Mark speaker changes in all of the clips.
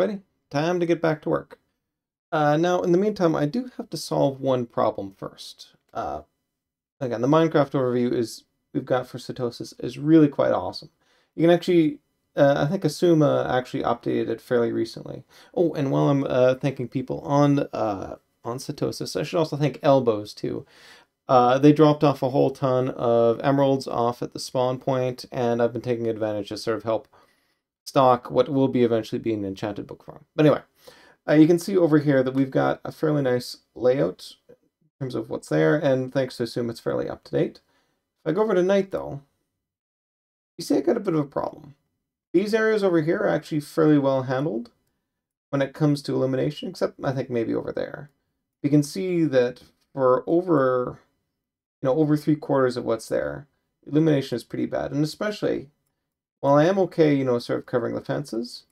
Speaker 1: everybody. Time to get back to work. Now, in the meantime, I do have to solve one problem first. Again, the Minecraft overview we've got for Satosis is really quite awesome. You can actually, I think Asuma actually updated it fairly recently. Oh, and while I'm thanking people on Satosis, I should also thank Elbows too. They dropped off a whole ton of emeralds off at the spawn point, and I've been taking advantage to sort of help stock what will be eventually be an enchanted book farm. But anyway, you can see over here that we've got a fairly nice layout in terms of what's there, and thanks to Assume, it's fairly up to date. If I go over to night, though, you see I got a bit of a problem. These areas over here are actually fairly well handled when it comes to illumination, except I think maybe over there. You can see that for over 3/4 of what's there, illumination is pretty bad, and especially while I am okay, sort of covering the fences,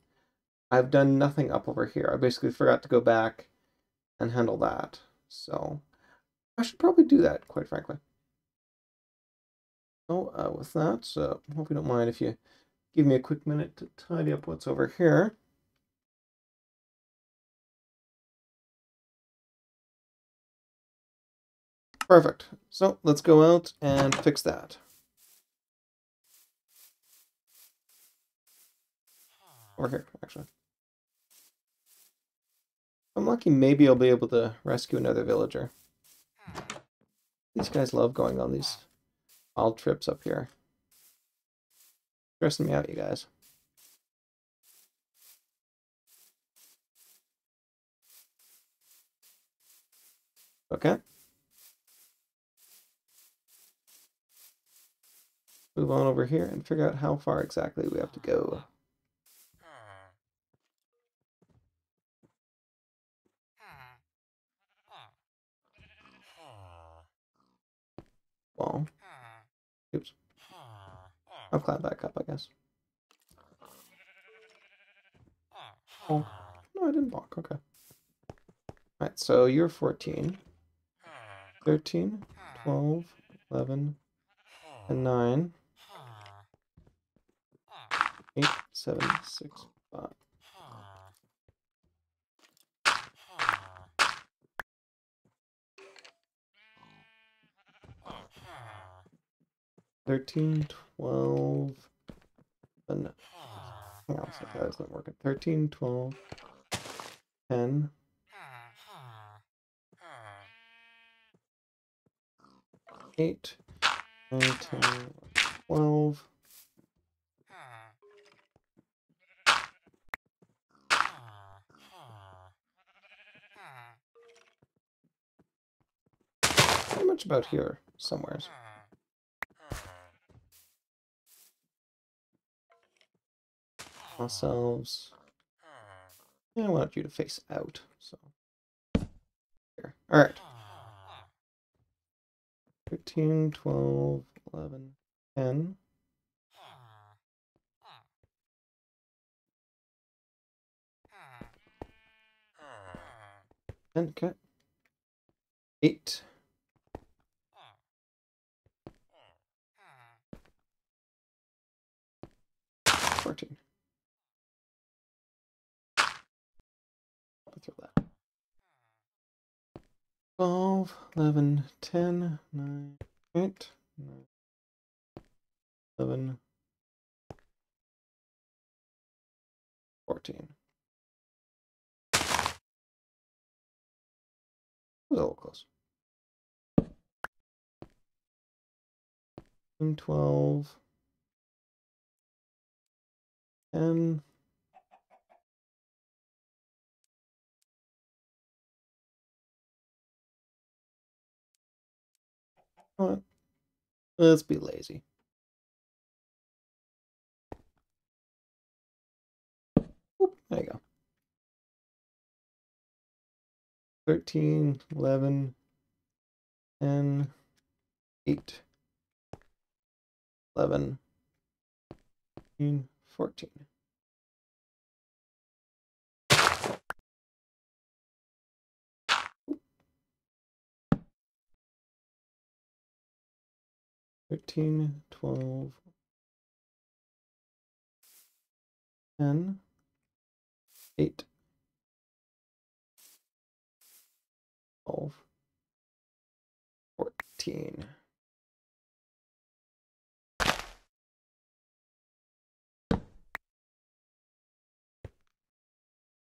Speaker 1: I've done nothing up over here. I basically forgot to go back and handle that. So I should probably do that, quite frankly. So with that, I hope you don't mind if you give me a quick minute to tidy up what's over here. Perfect. So let's go out and fix that. Over here, actually. If I'm lucky, maybe I'll be able to rescue another villager. These guys love going on these wild trips up here. Stressing me out, you guys. Okay. Move on over here and figure out how far exactly we have to go. Well, oops. I'll climb back up, I guess. Oh, no, I didn't block. Okay. Alright, so you're 14, 13, 12, 11, and 9, 8, 7, 6, 5. 13, 12, and hang on a second, that's not working. 13, 12, 10, 8, 9, 10, 12. Pretty much about here, somewheres. Ourselves. Yeah, I want you to face out, so. Here. Alright. 13, 12, 11, 10. 10, okay. 8. 14. I'll throw that. 12, 11, 10, 9, 8, 9, 11, 14. A little close. 12, 10. What? Let's be lazy. Oop, there you go. 13, 11, 10, 8, 11, 14. Oop. 13, 12, 10, 8, 12, 14.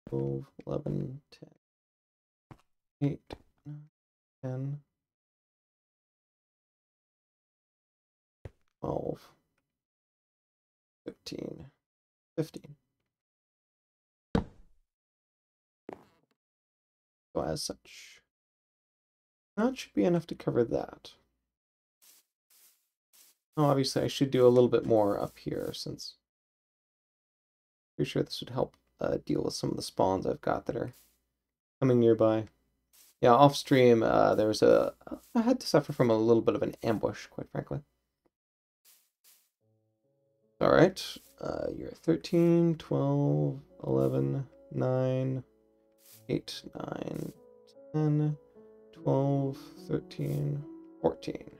Speaker 1: 12, 11, 10, 8, 9, 10, 12, 15, 15. So as such, that should be enough to cover that. Oh, obviously I should do a little bit more up here since I'm pretty sure this would help deal with some of the spawns I've got that are coming nearby. Yeah, off stream, I had to suffer from a little bit of an ambush, quite frankly. All right, you're 13, 12, 11, 9, 8, 9, 10, 12, 13, 14.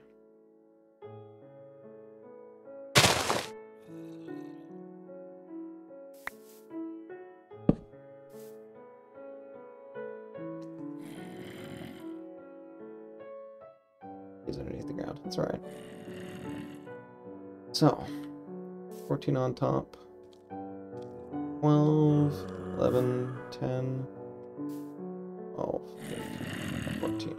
Speaker 1: He's underneath the ground. That's all right. So, 14 on top. 12, 11, 10, 12, 13, 14.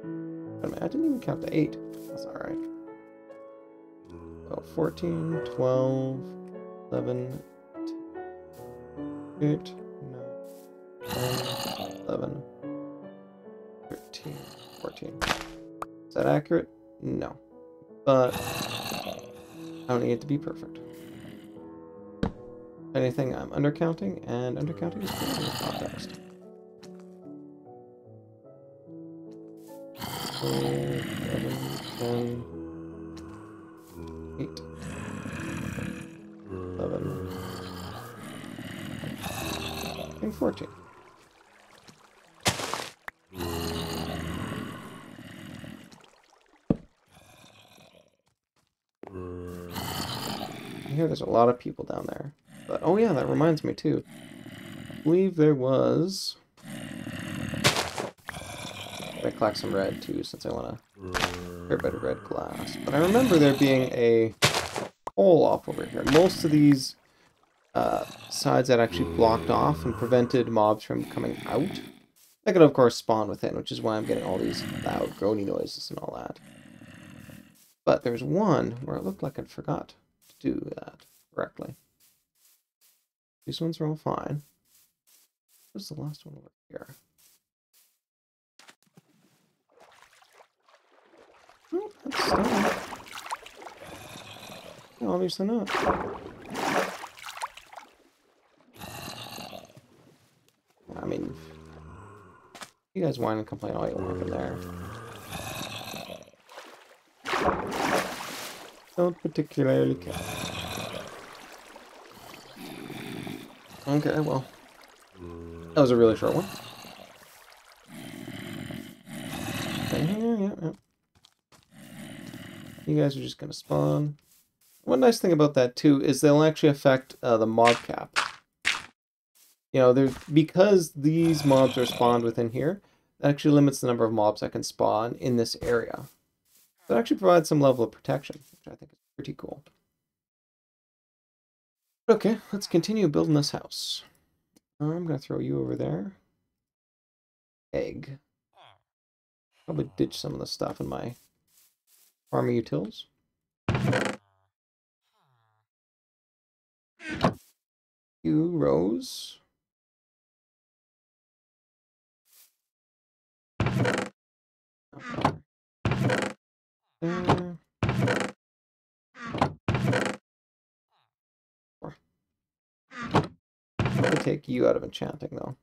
Speaker 1: Wait a minute, I didn't even count to 8. That's alright. So 14, 12, 11, 8, 9, 10, 11, 13, 14. Is that accurate? No. But I don't need it to be perfect. If anything, I'm undercounting, and undercounting is good in this context. 11, 10, 8, 11, and 14. Here, there's a lot of people down there. But, oh yeah, that reminds me too. I believe there was... I collect some red too, since I want a fair bit of red glass. But I remember there being a hole off over here. Most of these sides that actually blocked off and prevented mobs from coming out. They could, of course, spawn within, which is why I'm getting all these loud, groany noises and all that. But there's one where it looked like I forgot to do that correctly. These ones are all fine. What's the last one over here? Oh, that's stone. No, obviously not. I mean, you guys whine and complain all you want in there. Don't particularly care. Okay, well. That was a really short one. Okay, yeah. You guys are just gonna spawn. One nice thing about that too is they'll actually affect the mob cap. You know, because these mobs are spawned within here, that actually limits the number of mobs that can spawn in this area. So it actually provides some level of protection, which I think is pretty cool. Okay, let's continue building this house. I'm gonna throw you over there. Egg. Probably ditch some of the stuff in my farming utils. You rows. There. I'll take you out of enchanting though.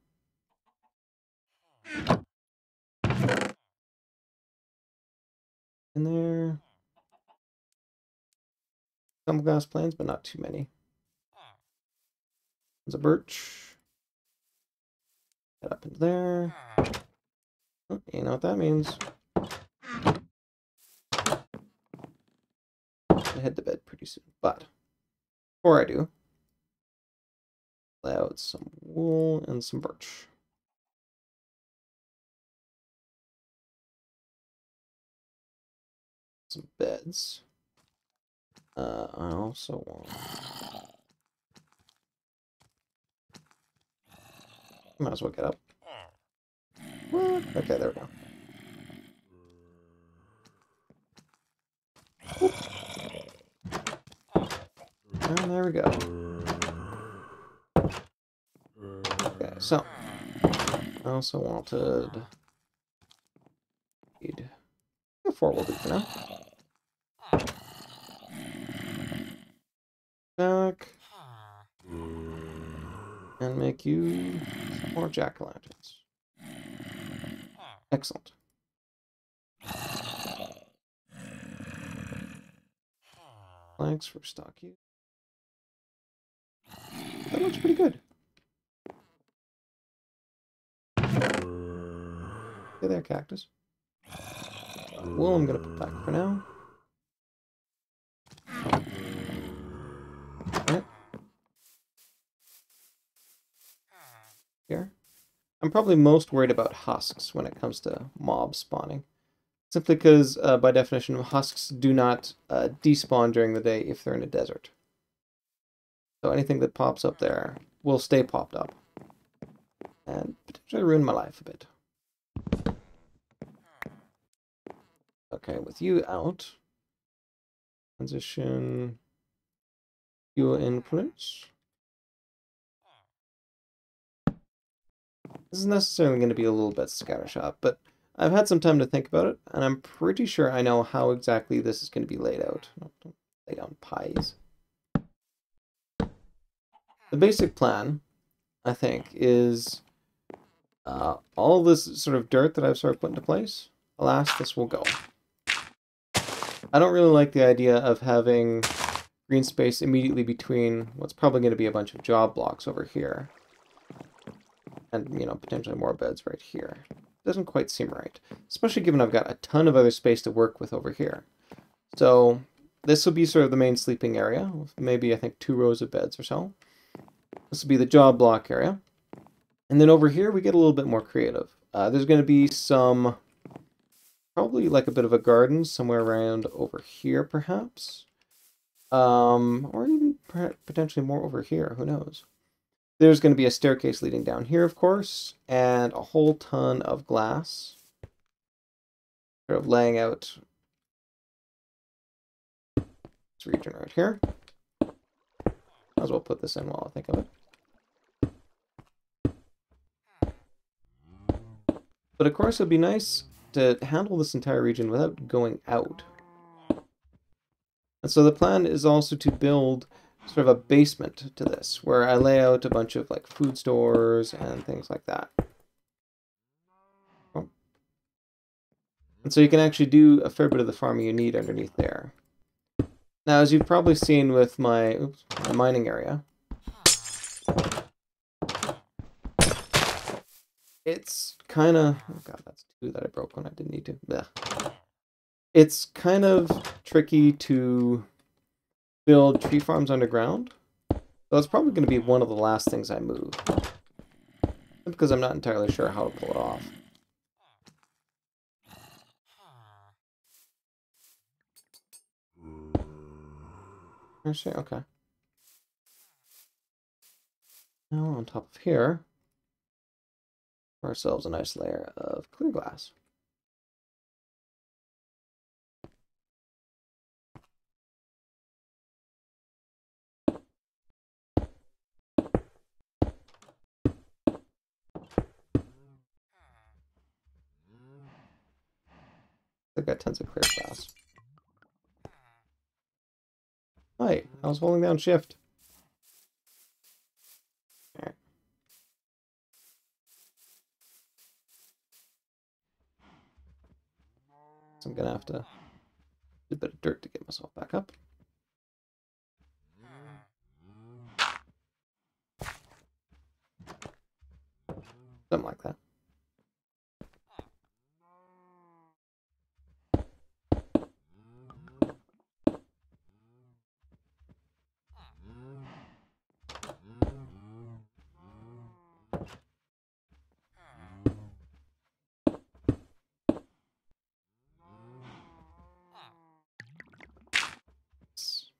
Speaker 1: In there. Some glass planes, but not too many. There's a birch. Get up into there. Oh, you know what that means. I head to bed pretty soon. But before I do, lay out some wool and some birch. Some beds. I also want... Might as well get up. What? Okay, there we go. And there we go. Okay, so I also wanted 4 will do for now. Back and make you some more jack-o'-lanterns. Excellent. Planks for stock use. That looks pretty good. Hey there, cactus. Wool I'm gonna put back for now. Right. Here. I'm probably most worried about husks when it comes to mob spawning. Simply because, by definition, husks do not despawn during the day if they're in a desert. So anything that pops up there will stay popped up. And potentially ruin my life a bit. Okay, with you out. Transition fuel influence. This is necessarily going to be a little bit scattershot, but I've had some time to think about it, and I'm pretty sure I know how exactly this is going to be laid out. Don't lay down pies. The basic plan, I think, is all this sort of dirt that I've sort of put into place. Alas, this will go. I don't really like the idea of having green space immediately between what's probably going to be a bunch of job blocks over here. And, you know, potentially more beds right here. Doesn't quite seem right. Especially given I've got a ton of other space to work with over here. So, this will be sort of the main sleeping area. With maybe, I think, 2 rows of beds or so. This will be the job block area. And then over here, we get a little bit more creative. There's going to be some... probably like a bit of a garden somewhere around over here, perhaps. Or even potentially more over here. Who knows? There's going to be a staircase leading down here, of course, and a whole ton of glass. Sort of laying out this region right here. Might as well put this in while I think of it. But of course, it'd be nice to handle this entire region without going out. And so the plan is also to build sort of a basement to this, where I lay out a bunch of like food stores and things like that. Oh. And so you can actually do a fair bit of the farming you need underneath there. Now, as you've probably seen with my mining area, it's kind of... oh god, that's 2 that I broke when I didn't need to. Blech. It's kind of tricky to build tree farms underground. So it's probably going to be one of the last things I move. Because I'm not entirely sure how to pull it off. Actually, okay. Now on top of here, for ourselves a nice layer of clear glass. I've got tons of clear glass. Hi, I was holding down shift. Alright. So I'm gonna have to do a bit of dirt to get myself back up. Something like that.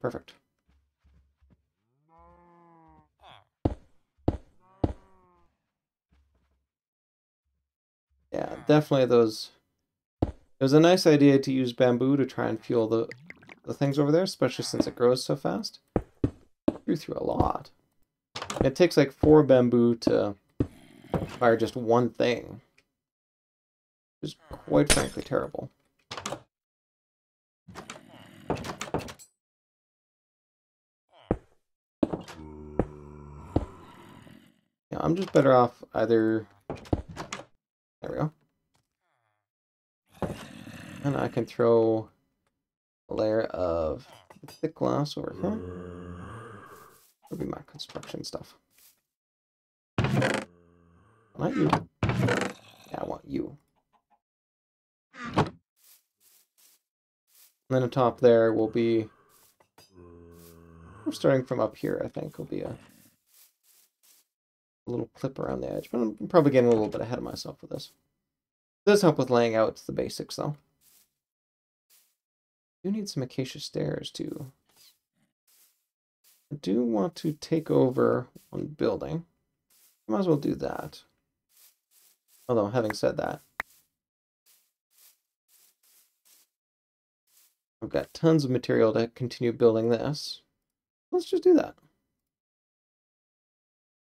Speaker 1: perfect. Yeah, definitely those. It was a nice idea to use bamboo to try and fuel the things over there, especially since it grows so fast. Grew through a lot. It takes like 4 bamboo to fire just one thing. Which is quite frankly terrible. Yeah, I'm just better off either... There we go. And I can throw a layer of thick glass over here. That'll be my construction stuff. Not you. Yeah, I want you. And then on top there will be... We're starting from up here, I think, will be a little clip around the edge. But I'm probably getting a little bit ahead of myself with this. It does help with laying out the basics, though. I do need some acacia stairs, too. I do want to take over one building. Might as well do that. Although, having said that, I've got tons of material to continue building this. Let's just do that.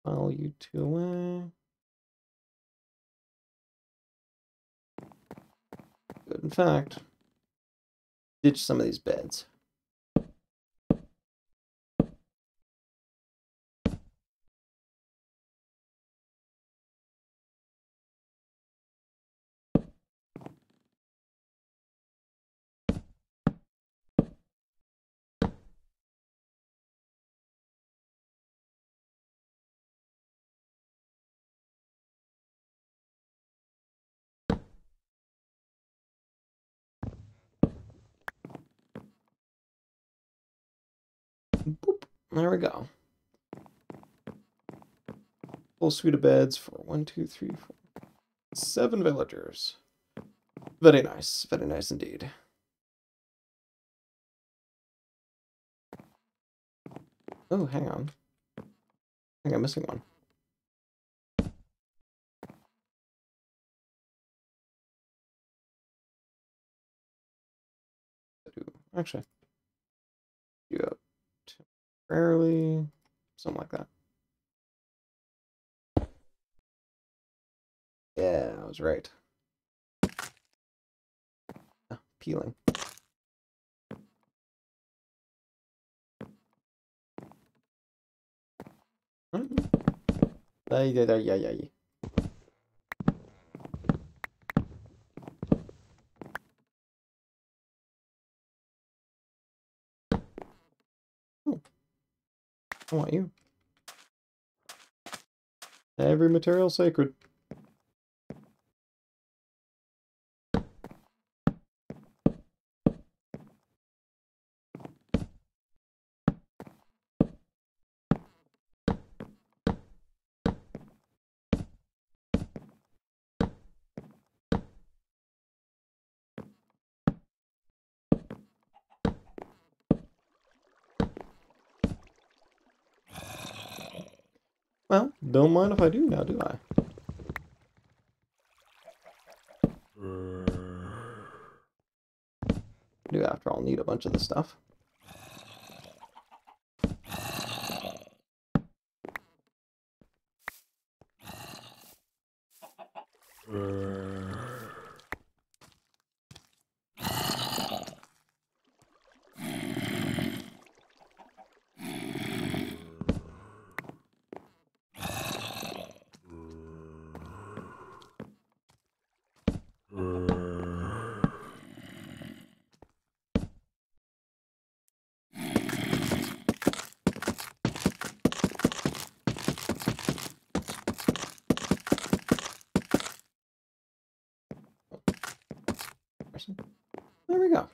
Speaker 1: File you two away. Good. In fact, ditch some of these beds. Boop. There we go. Full suite of beds for 1, 2, 3, 4, 7 villagers. Very nice indeed. Oh, hang on. I think I'm missing one. Actually, do it temporarily, something like that. Yeah, I was right. Ah, peeling. Yeah. Oh, I want you. Every material sacred. Well, don't mind if I do now, do I? I do, after all, need a bunch of the stuff. There we go.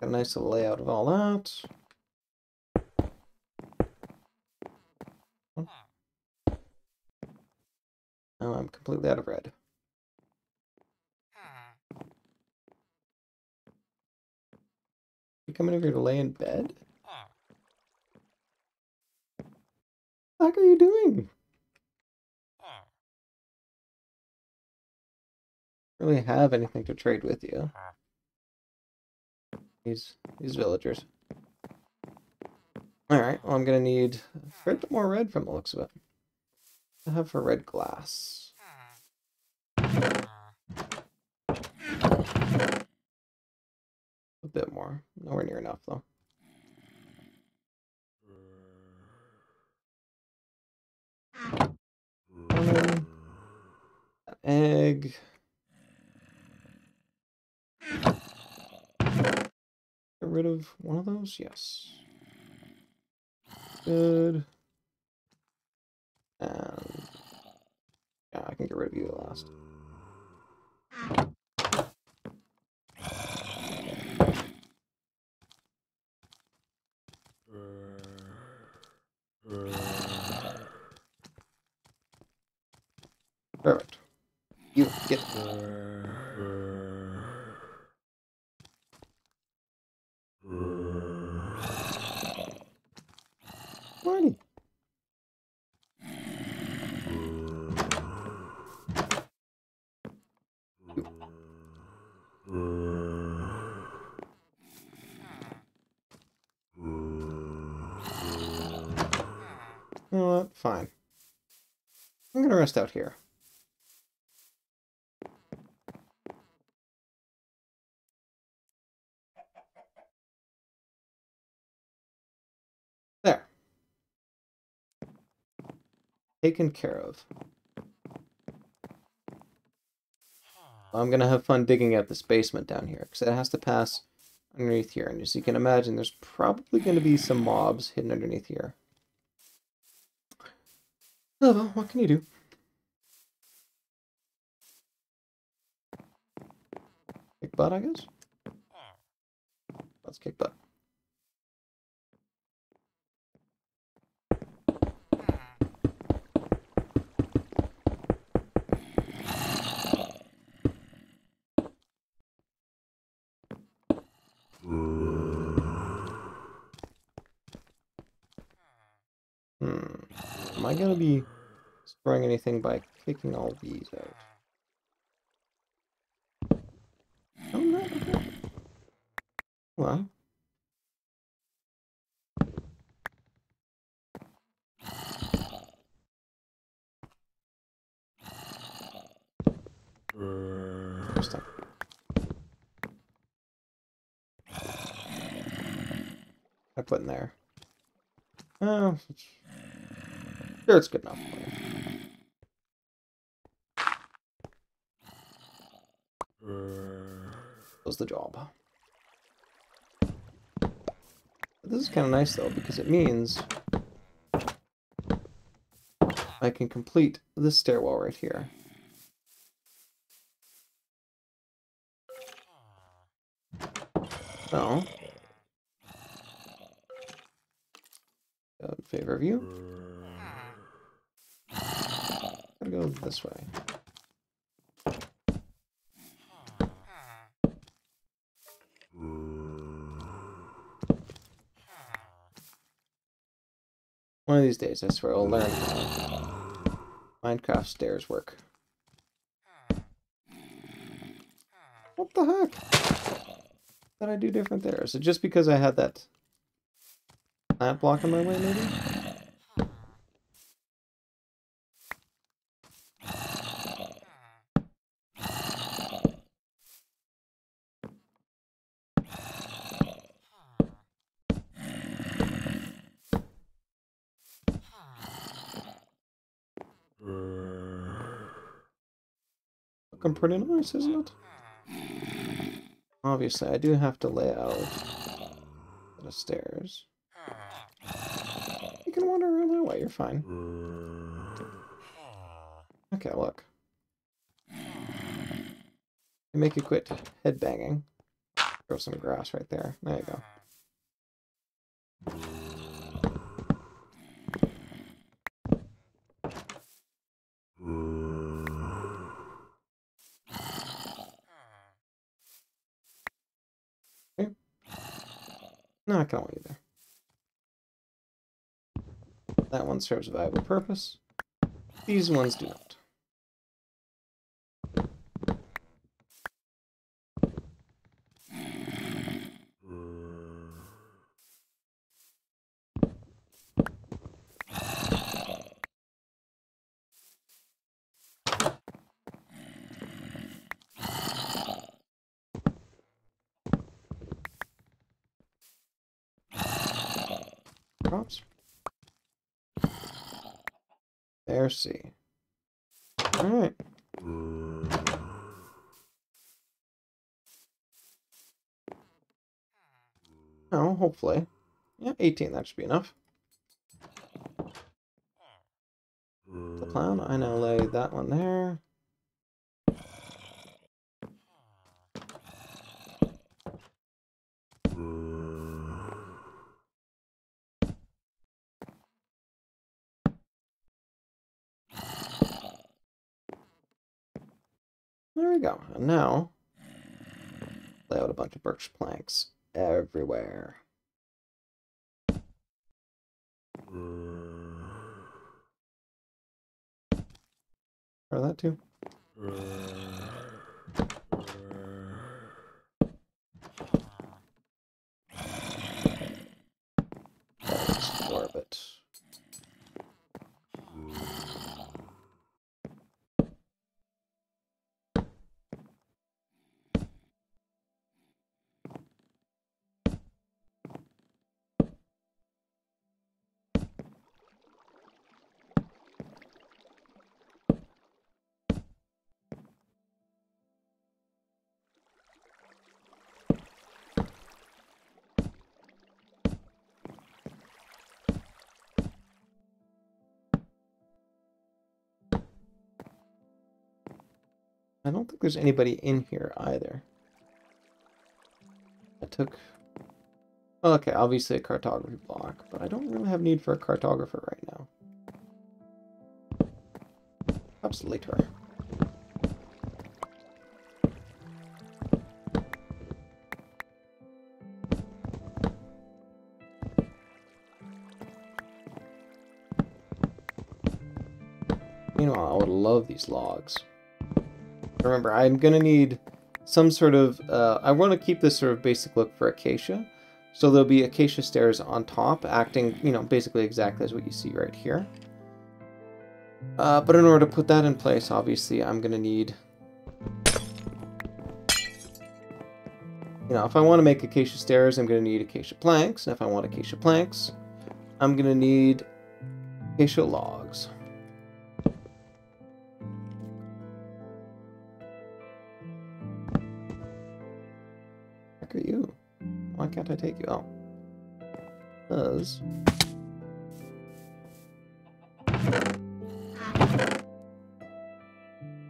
Speaker 1: Got a nice little layout of all that. Now I'm completely out of red. coming over here to lay in bed? What the heck are you doing? Really have anything to trade with you. These villagers. Alright, well, I'm gonna need a fair bit more red from the looks of it. I have for red glass. A bit more. Nowhere near enough, though. Egg. Get rid of one of those? Yes. Good. And yeah, I can get rid of you at last. Perfect. You get Marty. You know what? Fine. I'm gonna rest out here. There. Taken care of. I'm gonna have fun digging out this basement down here, because it has to pass underneath here. And as you can imagine, there's probably going to be some mobs hidden underneath here. Oh, well, what can you do? Kick butt, I guess? Let's kick butt. Am I going to be destroying anything by kicking all these out? Oh, no. Well. Interesting. I put in there. Oh, sure, it's good enough. Does the job. This is kind of nice though, because it means I can complete this stairwell right here. So, in favor of you. Gotta go this way. One of these days, I swear, I'll learn how Minecraft stairs work. What the heck? Did I do different there? Is it just because I had that plant block in my way, maybe? Looking pretty nice, isn't it? Obviously, I do have to lay out the stairs. You can wander around that way, you're fine. Okay, look. You make you quit headbanging. Throw some grass right there. There you go. Okay. No, I don't want either. That one serves a valuable purpose. These ones do not. Drops. There, C. Alright. Oh, hopefully. Yeah, 18, that should be enough. The clown, I now lay that one there. There we go. And now, lay out a bunch of birch planks everywhere. Or that too. Explore a bit. I don't think there's anybody in here either. I took... Okay, obviously a cartography block, but I don't really have need for a cartographer right now. Perhaps later. Meanwhile, I would love these logs. Remember, I'm going to need some sort of... I want to keep this sort of basic look for acacia. So there'll be acacia stairs on top, acting, you know, basically exactly as what you see right here. But in order to put that in place, obviously, I'm going to need... You know, if I want to make acacia stairs, I'm going to need acacia planks. And if I want acacia planks, I'm going to need acacia logs. Heck are you? Why can't I take you? Oh. Because...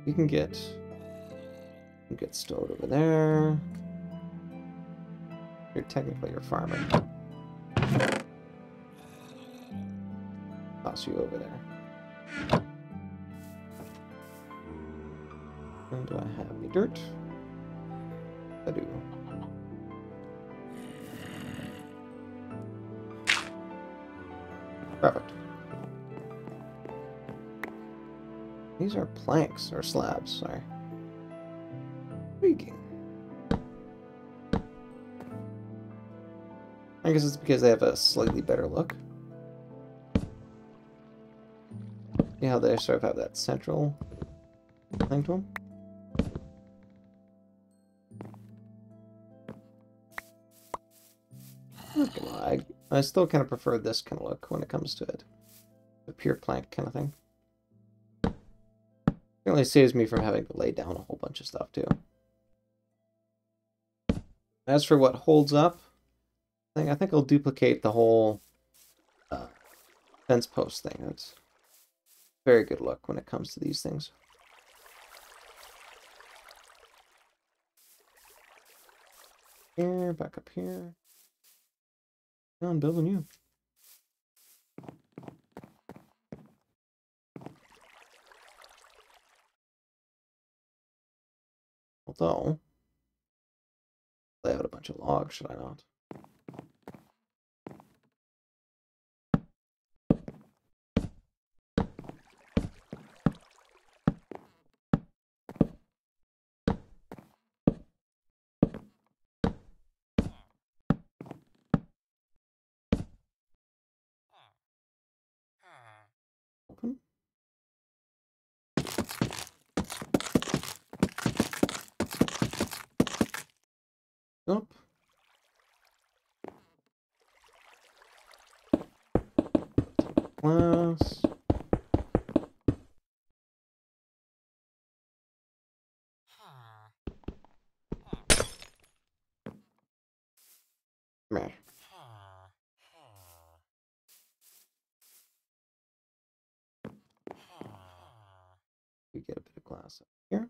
Speaker 1: You can get stowed over there. You're farming. Toss you over there. And do I have any dirt? I do. Perfect. These are planks, or slabs, sorry. Intriguing. I guess it's because they have a slightly better look. See how they sort of have that central thing to them? Not gonna lie, I still kind of prefer this kind of look when it comes to it. The pure plank kind of thing. It only saves me from having to lay down a whole bunch of stuff too. As for what holds up, I think I'll duplicate the whole fence post thing. That's a very good look when it comes to these things. Here, back up here. Come on, building you. Although, lay out a bunch of logs, should I not? Up. Glass. Meh. We get a bit of glass up here.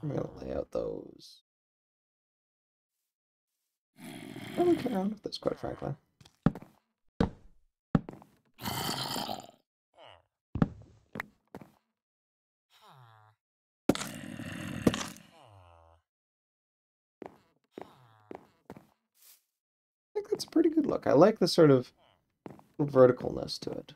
Speaker 1: I'm gonna lay out those. I don't care around with this, quite frankly. I think that's a pretty good look. I like the sort of verticalness to it.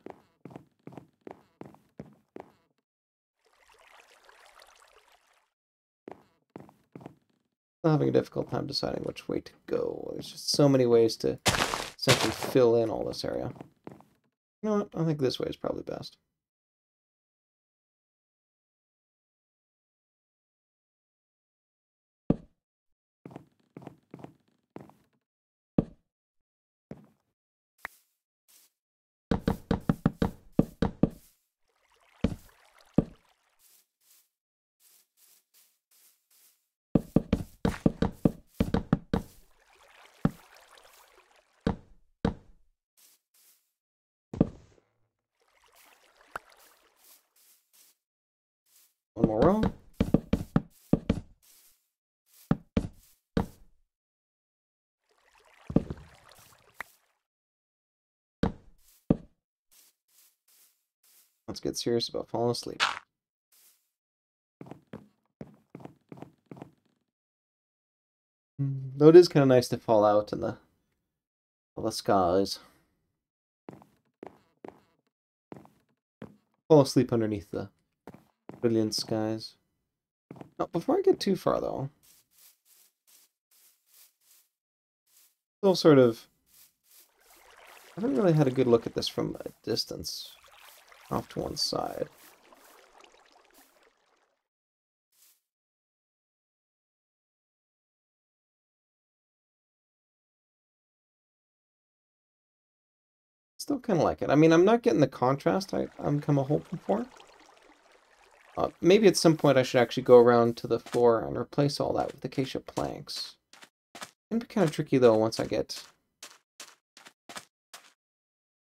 Speaker 1: I'm having a difficult time deciding which way to go. There's just so many ways to essentially fill in all this area. You know what? I think this way is probably best. One more row. Let's get serious about falling asleep. Though it is kind of nice to fall out in the skies. Fall asleep underneath the brilliant skies. Now, before I get too far, though, still sort of, I haven't really had a good look at this from a distance, off to one side. Still kind of like it. I mean, I'm not getting the contrast I'm kind of hoping for. Maybe at some point I should actually go around to the floor and replace all that with acacia planks. It's gonna be kind of tricky though once I get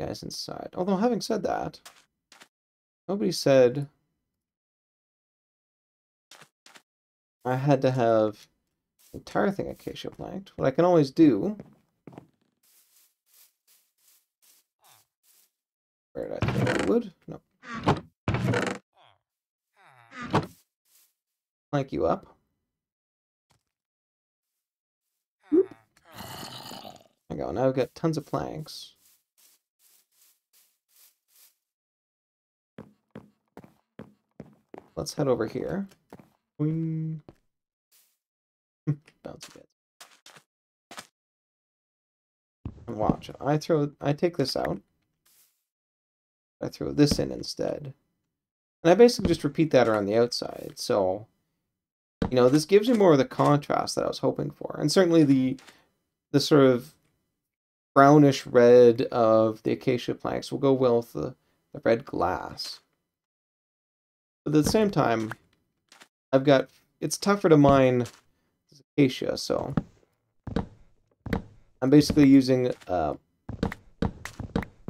Speaker 1: guys inside. Although having said that, nobody said I had to have the entire thing acacia planked. What I can always do. Where did I throw that wood? No. Plank you up. Whoop. There we go. Now I've got tons of planks. Let's head over here. Boing. Bouncy bits. And watch. I take this out. I throw this in instead. And I basically just repeat that around the outside. So, you know, this gives you more of the contrast that I was hoping for. And certainly the sort of brownish red of the acacia planks will go well with the red glass. But at the same time, it's tougher to mine acacia, so I'm basically using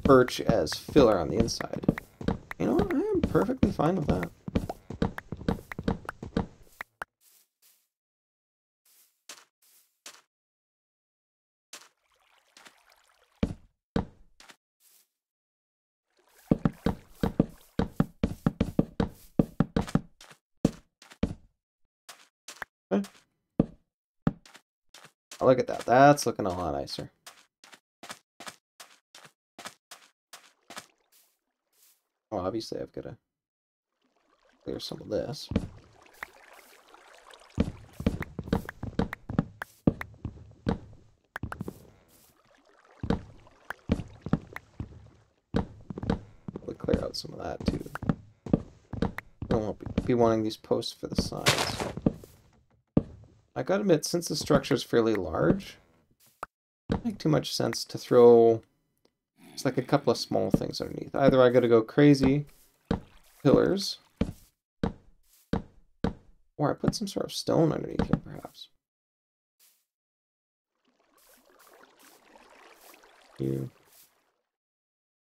Speaker 1: birch as filler on the inside. You know what? I am perfectly fine with that. Okay. Oh, look at that. That's looking a lot nicer. Oh, obviously I've got to clear some of this. Clear out some of that too. won't be wanting these posts for the sides. I gotta admit, since the structure is fairly large, it doesn't make too much sense to throw just like a couple of small things underneath. Either I gotta go crazy pillars, or I put some sort of stone underneath here, perhaps. You,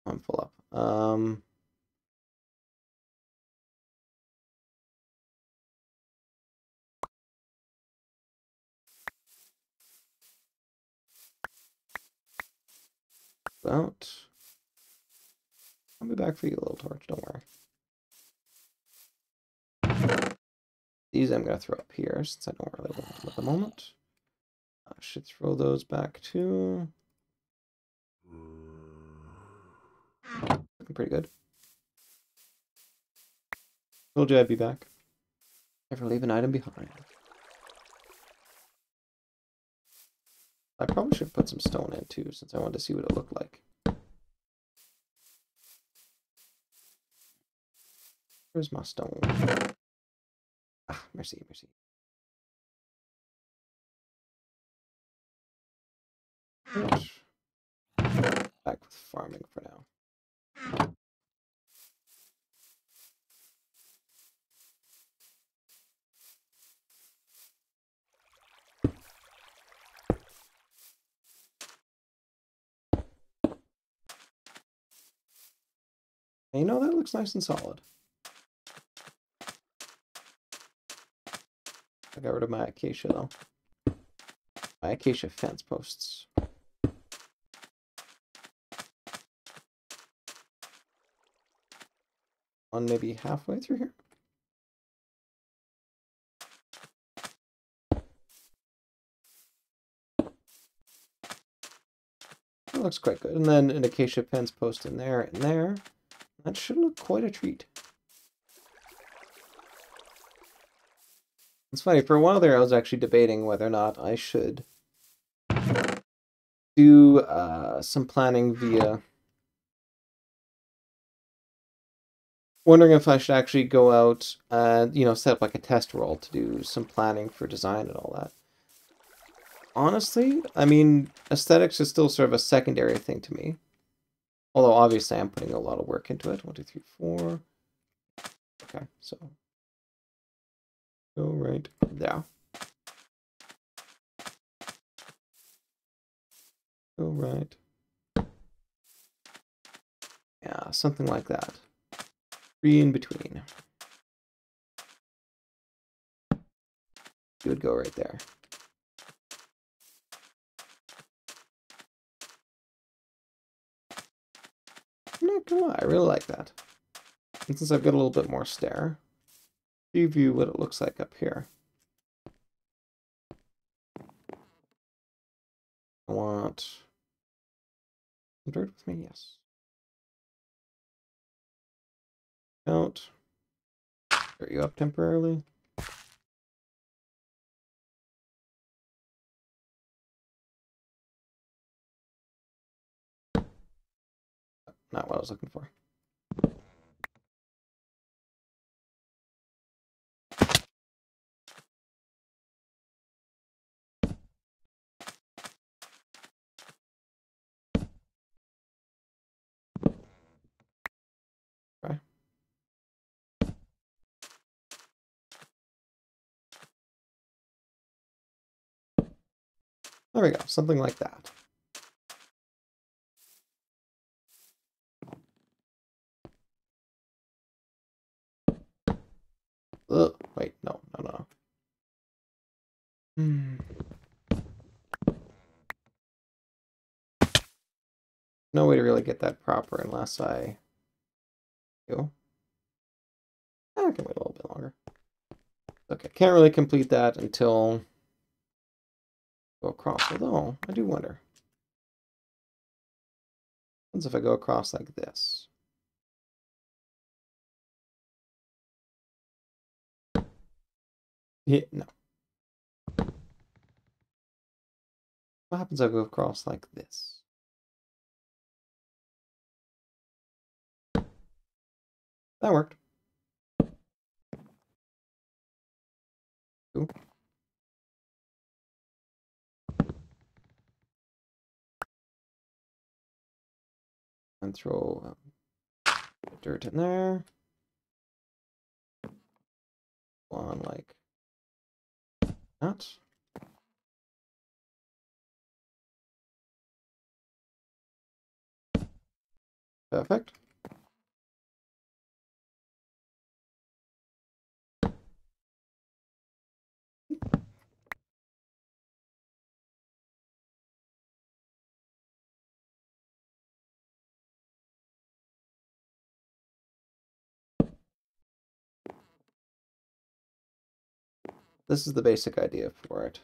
Speaker 1: I'm full up. About. I'll be back for you, little torch. Don't worry. These I'm gonna throw up here since I don't really want them at the moment. I should throw those back too. Looking pretty good. Told you I'd be back. Never leave an item behind. I probably should put some stone in too, since I wanted to see what it looked like. Where's my stone? Ah, mercy, mercy. Back with farming for now. And you know, that looks nice and solid. I got rid of my acacia though. My acacia fence posts. One maybe halfway through here. That looks quite good. And then an acacia fence post in there and there. That should look quite a treat. It's funny, for a while there I was actually debating whether or not I should do some planning via... Wondering if I should actually go out and, you know, set up like a test roll to do some planning for design and all that. Honestly, I mean, aesthetics is still sort of a secondary thing to me. Although obviously I'm putting a lot of work into it. 1, 2, 3, 4. Okay, so go right there. Go right. Yeah, something like that. 3 in between. You would go right there. I'm not gonna lie, I really like that. And since I've got a little bit more stair, preview what it looks like up here. I want some dirt with me, yes. Out. Start you up temporarily. Not what I was looking for. Okay. There we go, something like that. Ugh, wait, no. No way to really get that proper unless I go. I can wait a little bit longer. Okay, can't really complete that until go across, although I do wonder. What if I go across like this? Yeah, no. What happens if I go across like this? That worked. Ooh. And throw dirt in there. On like that. Perfect. This is the basic idea for it.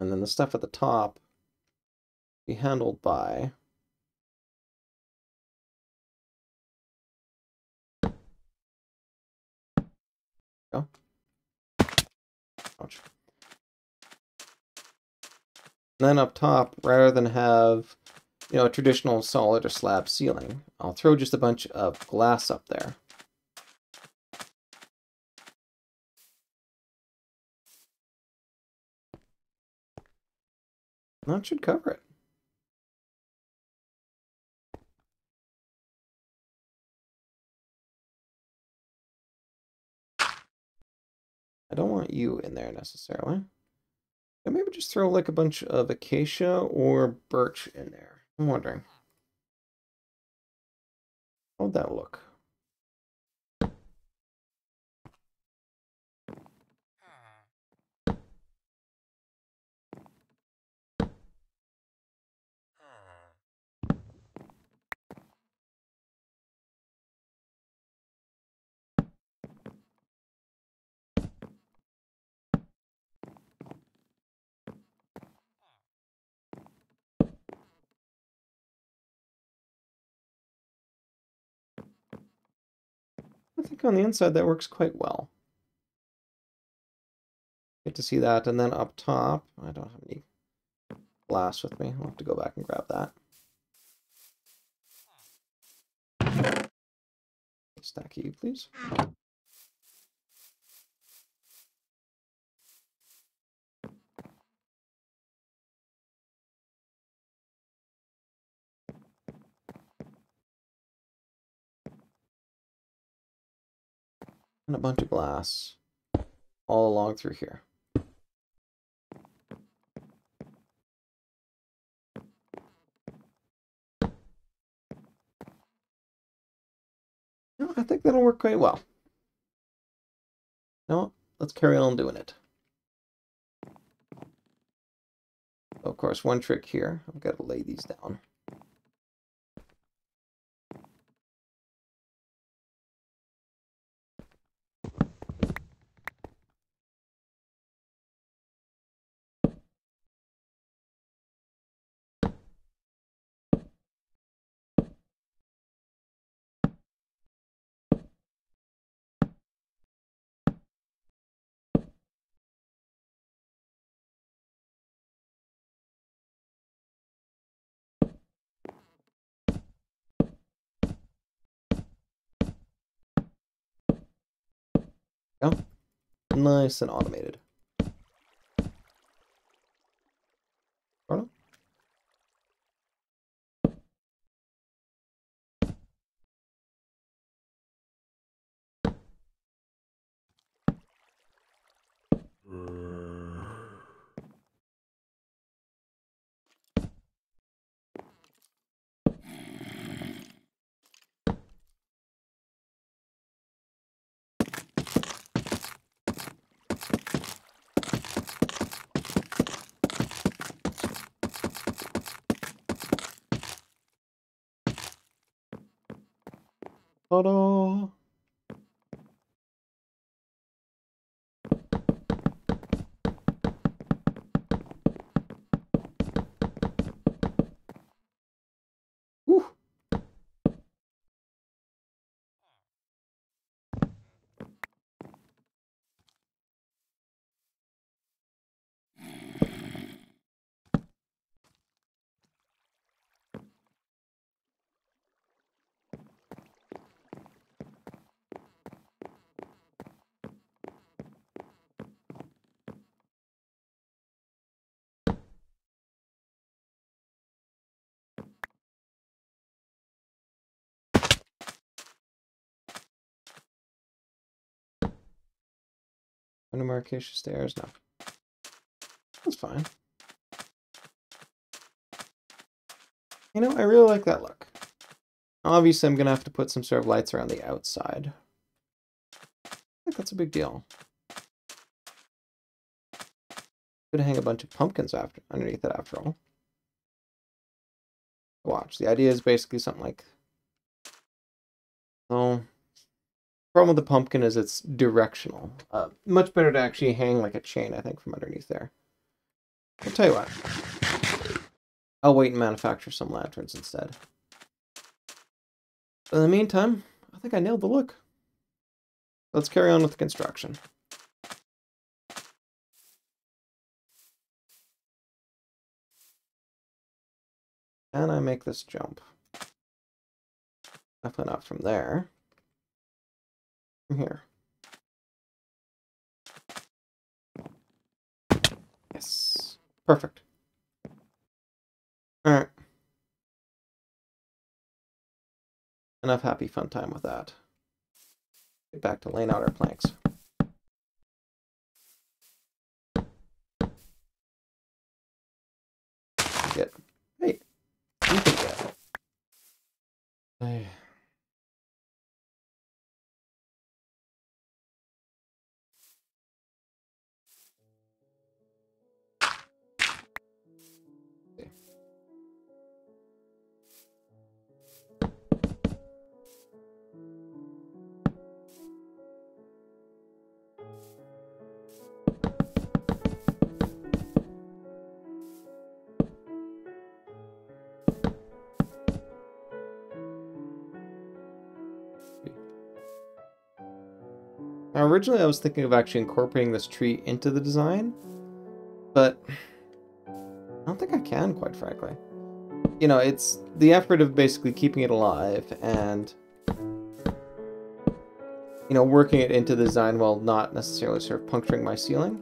Speaker 1: And then the stuff at the top be handled by oh. Ouch. And then up top, rather than have, you know, a traditional solid or slab ceiling, I'll throw just a bunch of glass up there. And that should cover it. I don't want you in there necessarily. And maybe just throw like a bunch of acacia or birch in there. I'm wondering. How'd that look? I think on the inside that works quite well. Get to see that, and then up top, I don't have any glass with me. I'll have to go back and grab that. Stack you, please. And a bunch of glass all along through here. I think that'll work quite well. Now, let's carry on doing it. Of course, one trick here, I've got to lay these down. Yeah, nice and automated. Pardon? Ta-da! Whew. No more acacia stairs. No, that's fine. You know, I really like that look. Obviously, I'm gonna have to put some sort of lights around the outside. I think that's a big deal. Could hang a bunch of pumpkins underneath it after all. Watch. The idea is basically something like. Oh. Problem with the pumpkin is it's directional. Much better to actually hang like a chain, I think, from underneath there. I'll tell you what. I'll wait and manufacture some lanterns instead. But in the meantime, I think I nailed the look. Let's carry on with the construction. And I make this jump. Definitely not from there. From here. Yes. Perfect. Alright. Enough happy fun time with that. Get back to laying out our planks. Get. Hey. You can get. Hey. Now, originally I was thinking of actually incorporating this tree into the design, but I don't think I can, quite frankly. You know, it's the effort of basically keeping it alive and, you know, working it into the design while not necessarily sort of puncturing my ceiling.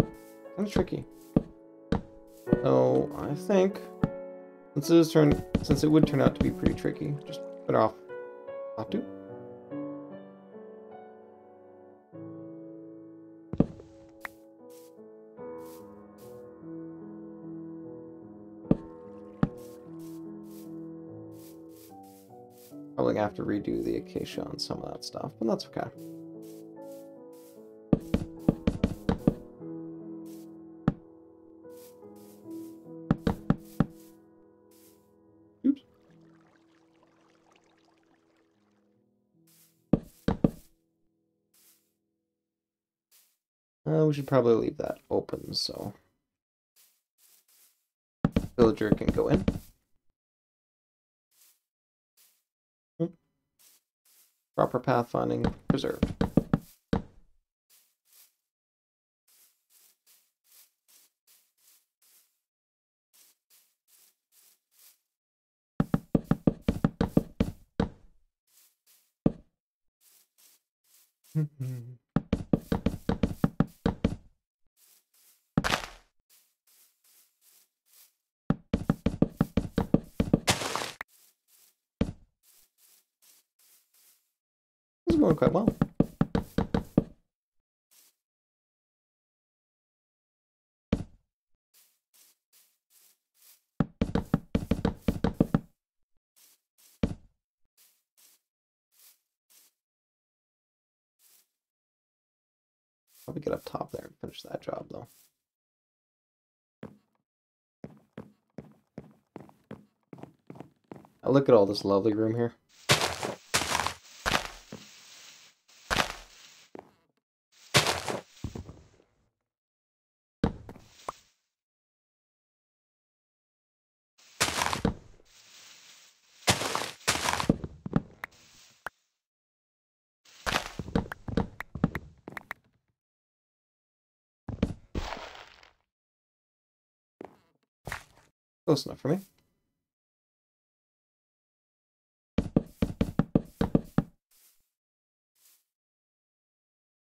Speaker 1: Kind of tricky. So I think, since it would turn out to be pretty tricky, just better off not to. Probably gonna have to redo the acacia on some of that stuff, but that's okay. Oops. We should probably leave that open so villager can go in. Proper pathfinding preserved. This is going quite well. Probably get up top there and finish that job, though. Now look at all this lovely room here. Close enough for me.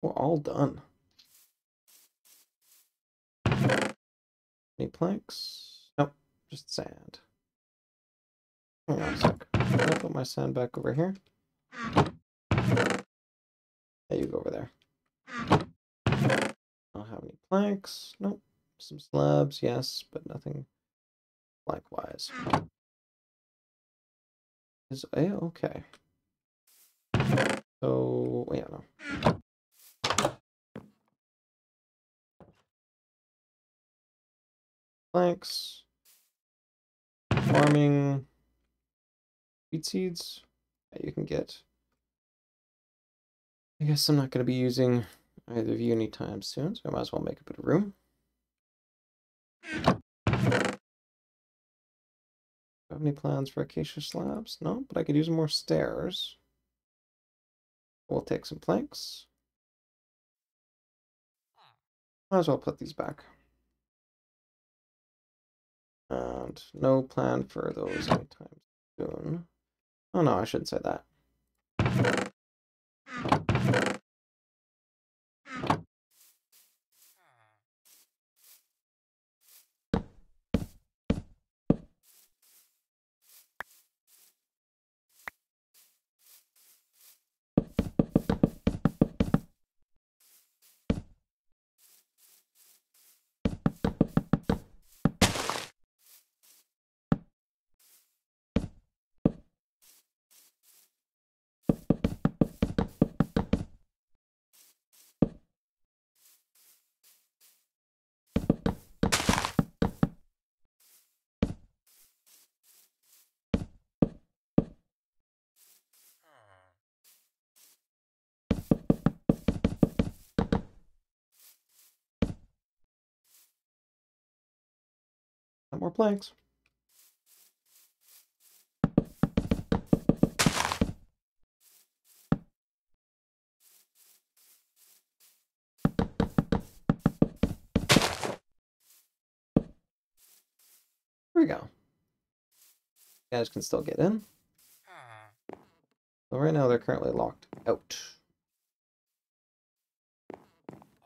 Speaker 1: We're all done. Any planks? Nope, just sand. Hang on a sec. Can I put my sand back over here? Yeah, you go over there. I don't have any planks. Nope. Some slabs, yes, but nothing plank-wise. Is okay. So, yeah, no. Planks. Farming. Wheat seeds. Yeah, you can get. I guess I'm not going to be using either of you anytime soon, so I might as well make a bit of room. Have any plans for acacia slabs? No, but I could use more stairs. We'll take some planks. Might as well put these back. And no plan for those anytime soon. Oh no, I shouldn't say that. More planks. Here we go. You guys can still get in. So right now they're currently locked out.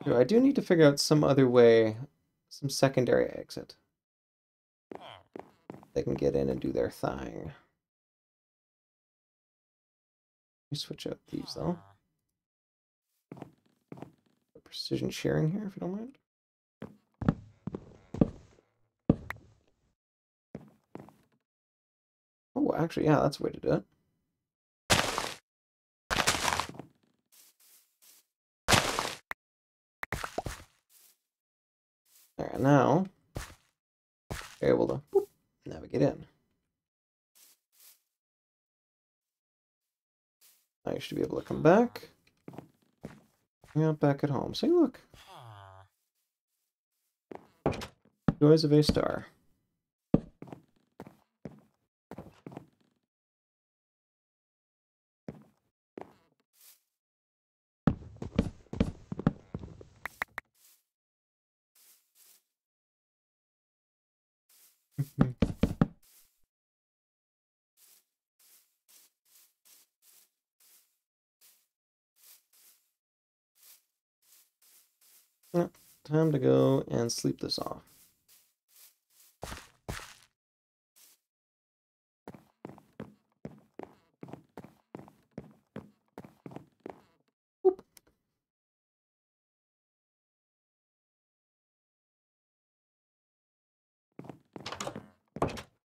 Speaker 1: So I do need to figure out some other way, some secondary exit. They can get in and do their thing. Let me switch out these though. Precision shearing here, if you don't mind. Oh, actually, yeah, that's a way to do it. There, now you're able to boop, navigate in. Now you should be able to come back. Yeah, back at home. See, look. Joys of a star. Yeah, time to go and sleep this off. Boop.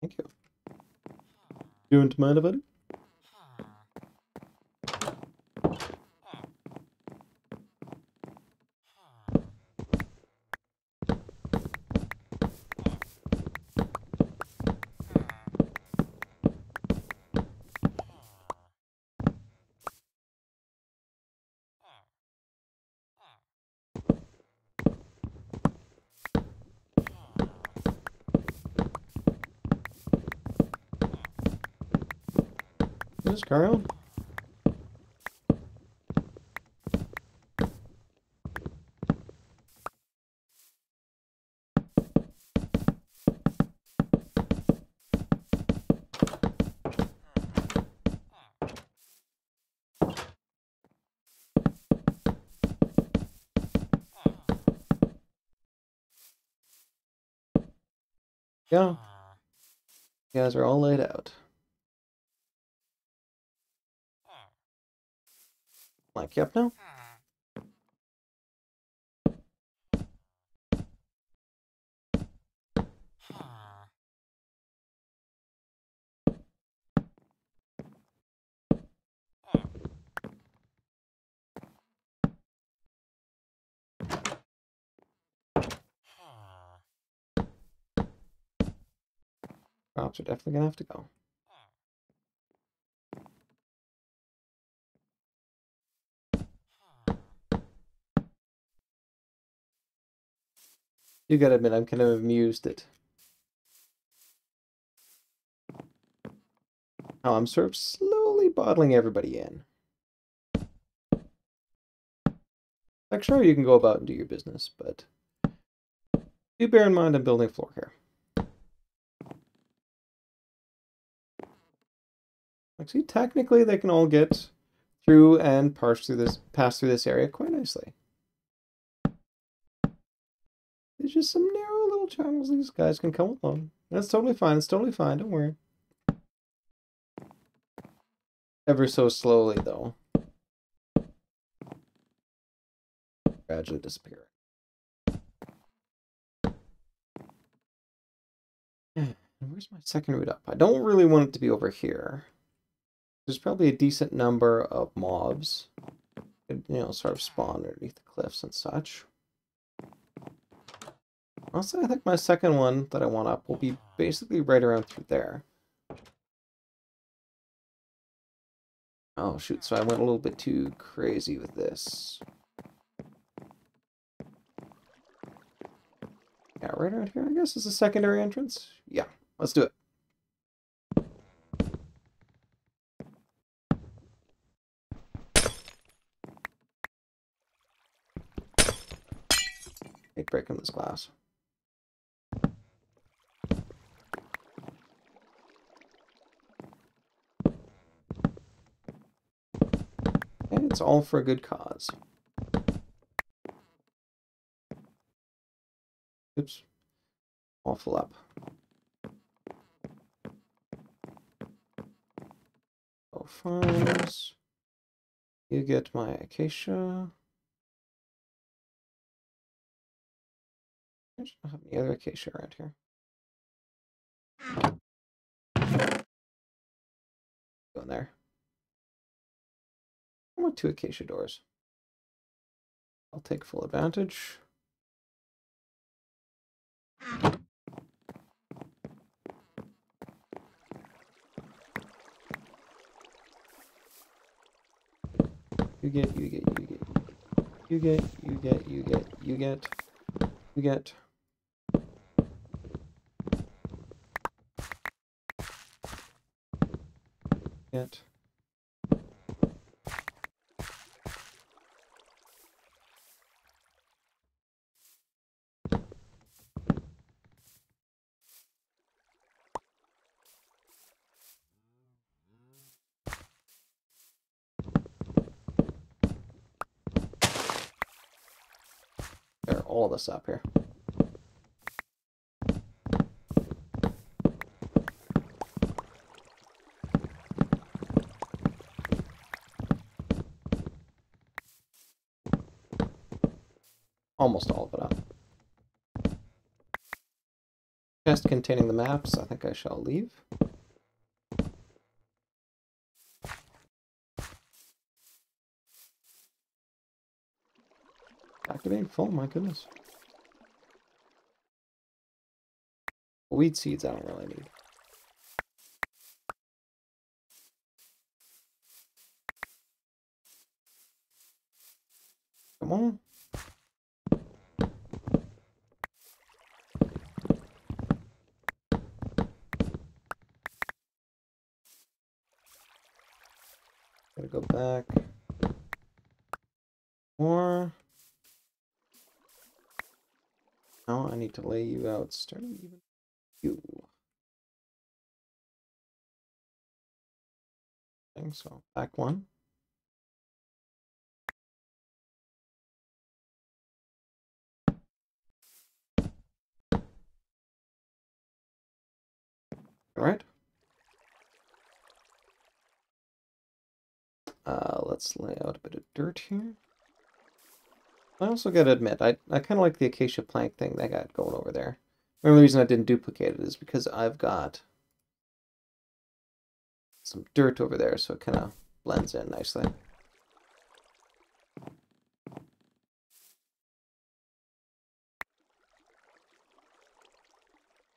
Speaker 1: Thank you. You don't mind if I do? Just carry on. Yeah, you guys are all laid out. Like, yep, no. Crops are definitely gonna have to go. You gotta admit, I'm kind of amused at how I'm sort of slowly bottling everybody in. Like, sure, you can go about and do your business, but do bear in mind I'm building a floor here. Like, see, technically they can all get through and pass through this area quite nicely. There's just some narrow little channels these guys can come along. That's totally fine. It's totally fine. Don't worry. Ever so slowly, though. Gradually disappearing. Where's my second route up? I don't really want it to be over here. There's probably a decent number of mobs. You know, sort of spawn underneath the cliffs and such. Also, I think my second one that I want up will be basically right around through there. Oh, shoot. So I went a little bit too crazy with this. Yeah, right around here, I guess, is a secondary entrance. Yeah, let's do it. Hate breaking this glass. And it's all for a good cause. Oops. All full up. Oh, farms. You get my acacia. I don't have any other acacia around here. Go in there. I want 2 acacia doors. I'll take full advantage. You get, you get, you get, you get, you get, you get, you get, you get. Get. There, all this up here. Almost all of it up. Chest containing the maps, I think I shall leave. Activating full, my goodness. Weed seeds I don't really need. Come on. Gotta go back. More. Now I need to lay you out, starting even you. So back one. All right. Let's lay out a bit of dirt here. I also gotta admit, I kind of like the acacia plank thing they got going over there. The only reason I didn't duplicate it is because I've got some dirt over there, so it kind of blends in nicely.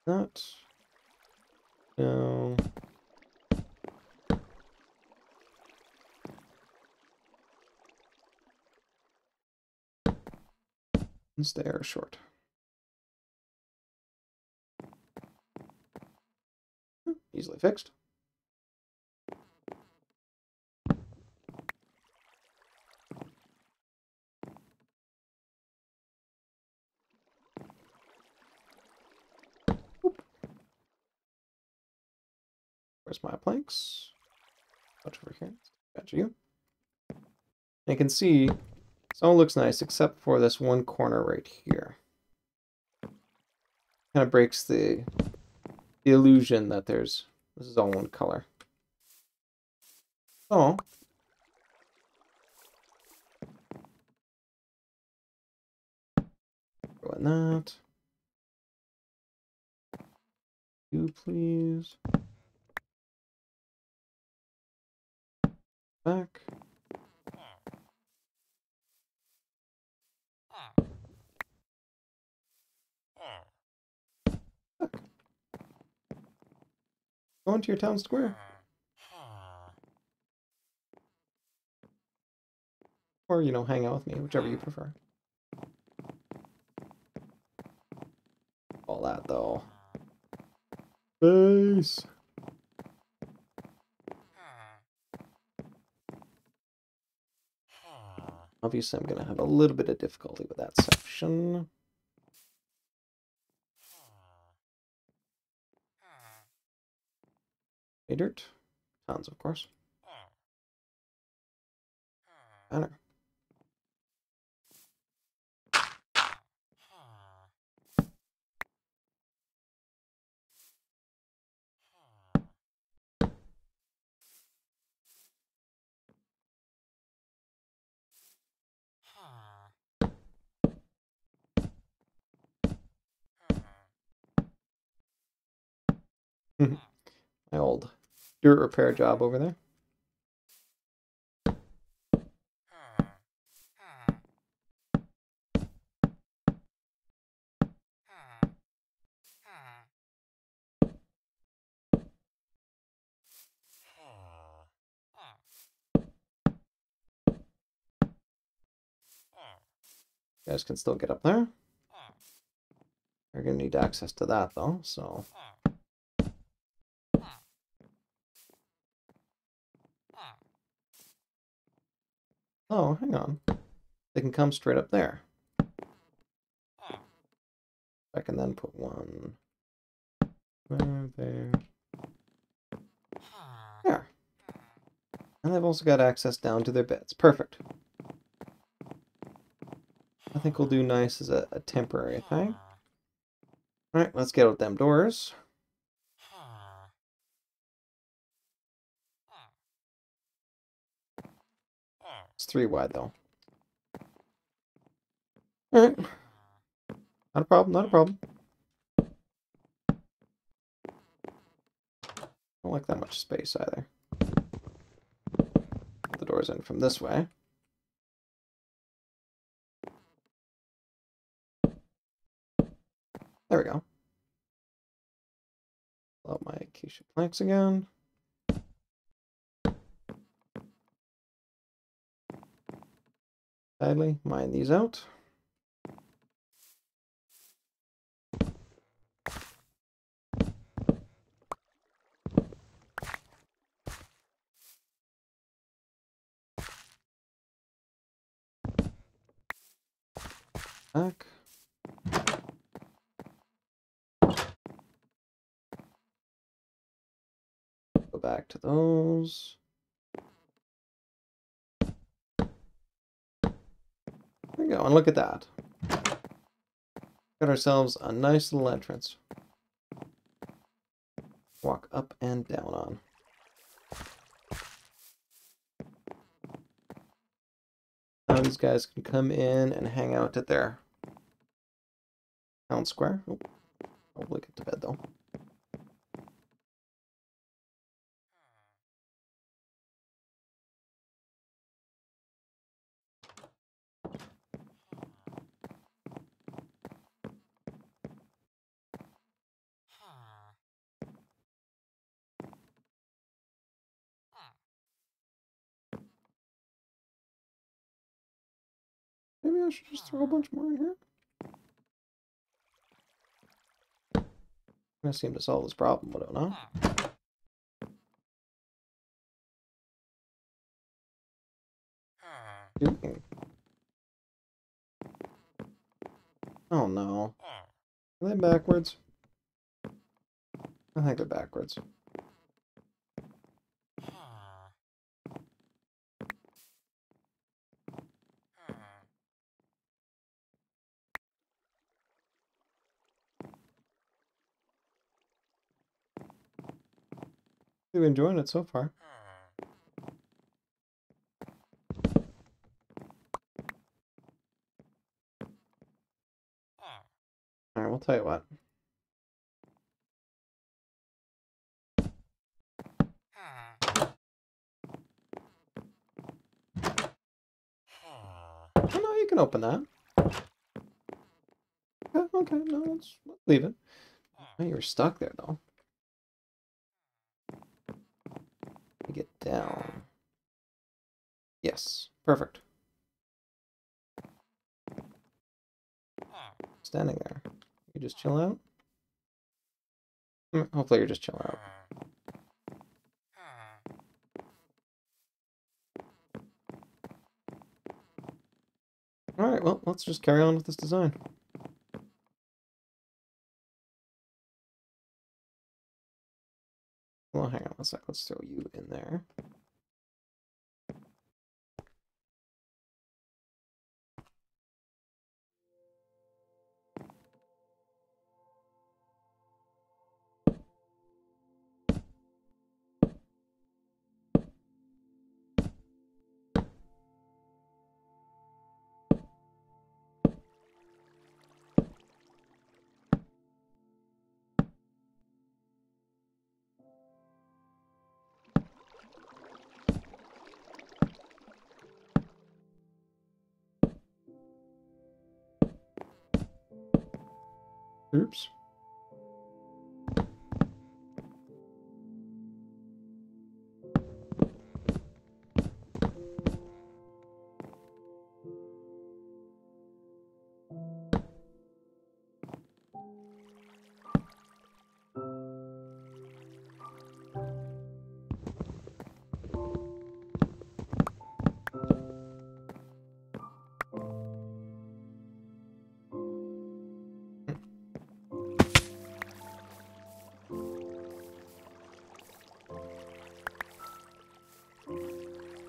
Speaker 1: That. No. They are short. Easily fixed. Oop. Where's my planks? Watch over here. Got you. And you can see it all looks nice except for this one corner right here. Kind of breaks the illusion that this is all one color. Oh. Doing that. You please. Back. Back. Go into your town square. Or, you know, hang out with me, whichever you prefer. All that, though. Base! Obviously, I'm going to have a little bit of difficulty with that section. Hey, dirt. Tons, of course. Banner. My old dirt repair job over there. You guys can still get up there. You're going to need access to that, though, so... Oh, hang on. They can come straight up there. I can then put one... there. There. And they've also got access down to their beds. Perfect. I think we'll do nice as a temporary thing. Alright, let's get out them doors. It's 3 wide, though. Alright. Not a problem, not a problem. Don't like that much space, either. The door's in from this way. There we go. Pull out my acacia planks again. Sadly, mine these out. Back. Go back to those. There we go, and look at that. Got ourselves a nice little entrance. Walk up and down on. Now these guys can come in and hang out at their town square. Oh, probably get to bed though. I should just throw a bunch more in here. Gonna seem to solve this problem, I don't know. Oh no. Are they backwards? I think they're backwards. You've been enjoying it so far. Alright, we'll tell you what. Oh no, you can open that. Okay, no, let's leave it. Oh, you were stuck there though. Get down. Yes, perfect. Standing there. You just chill out? Hopefully you're just chilling out. Alright, well, let's just carry on with this design. Well, hang on a sec. Let's throw you in there. Oops.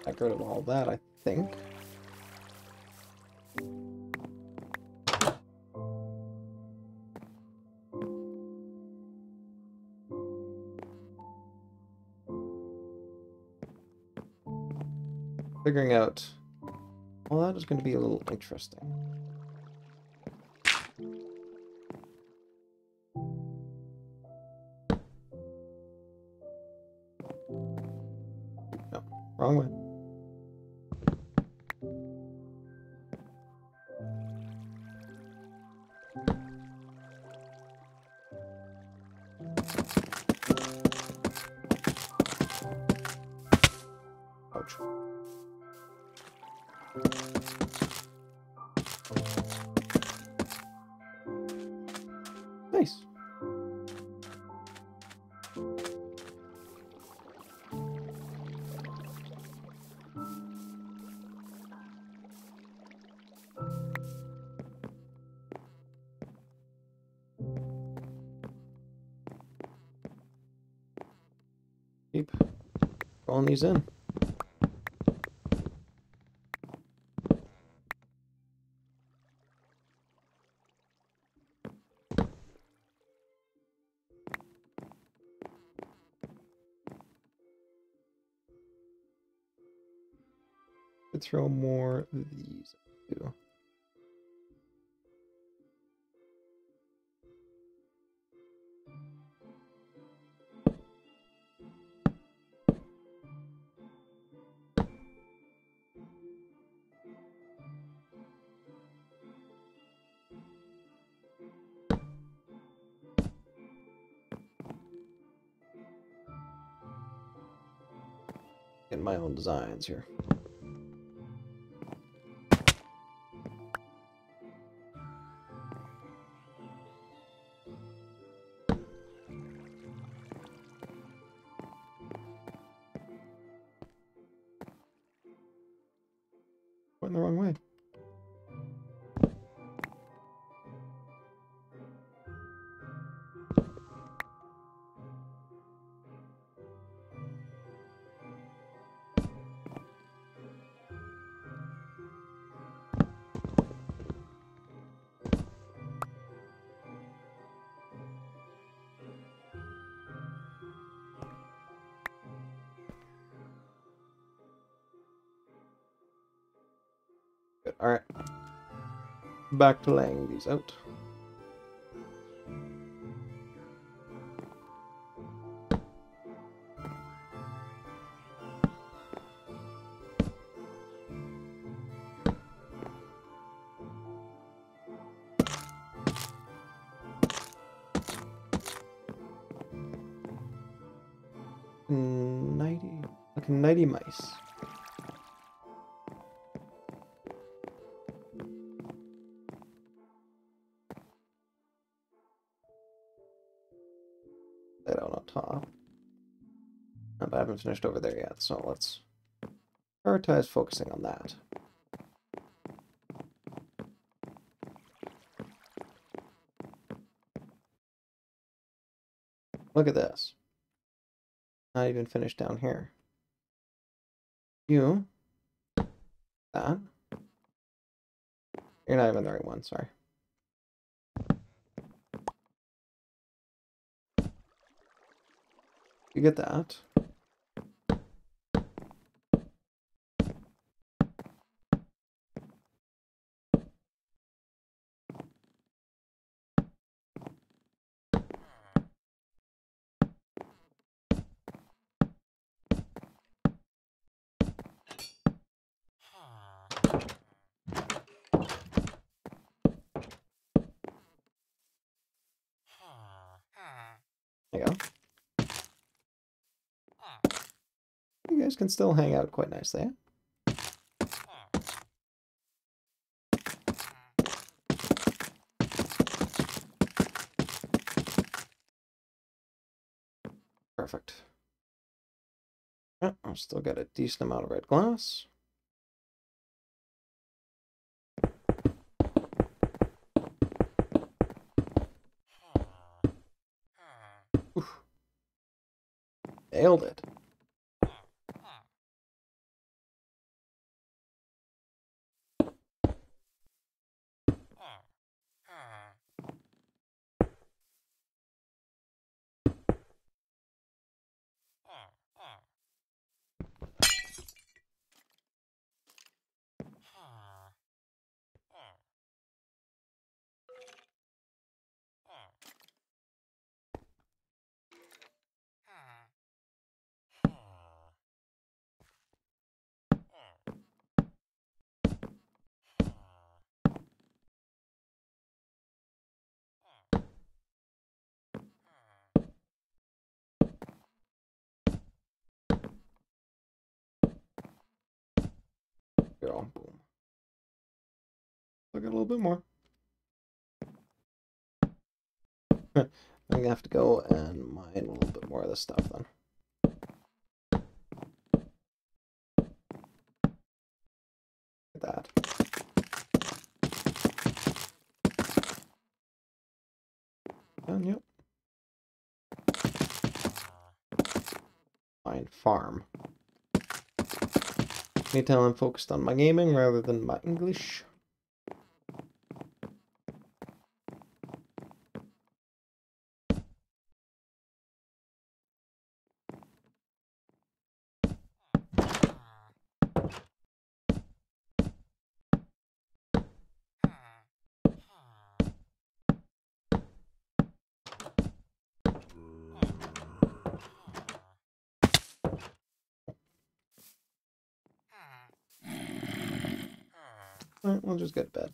Speaker 1: I got rid of all that, I think. Figuring out all that is going to be a little interesting. No, wrong way. Ouch. Nice. Keep rolling these in. Could throw more of these too. Getting my own designs here. Going the wrong way. Good. All right. Back to laying these out. Like 90 mice. That out on top. But I haven't finished over there yet, so let's prioritize focusing on that. Look at this. Not even finished down here. You. That. You're not even the right one, sorry. You get that. There you go. You guys can still hang out quite nicely. Perfect. Oh, I've still got a decent amount of red glass. Oof. Nailed it. Go. Boom. Look at a little bit more. I'm gonna have to go and mine a little bit more of this stuff then. Look at that. And yep. Mine farm. You can tell I'm focused on my gaming rather than my English. Alright, we'll just get to bed.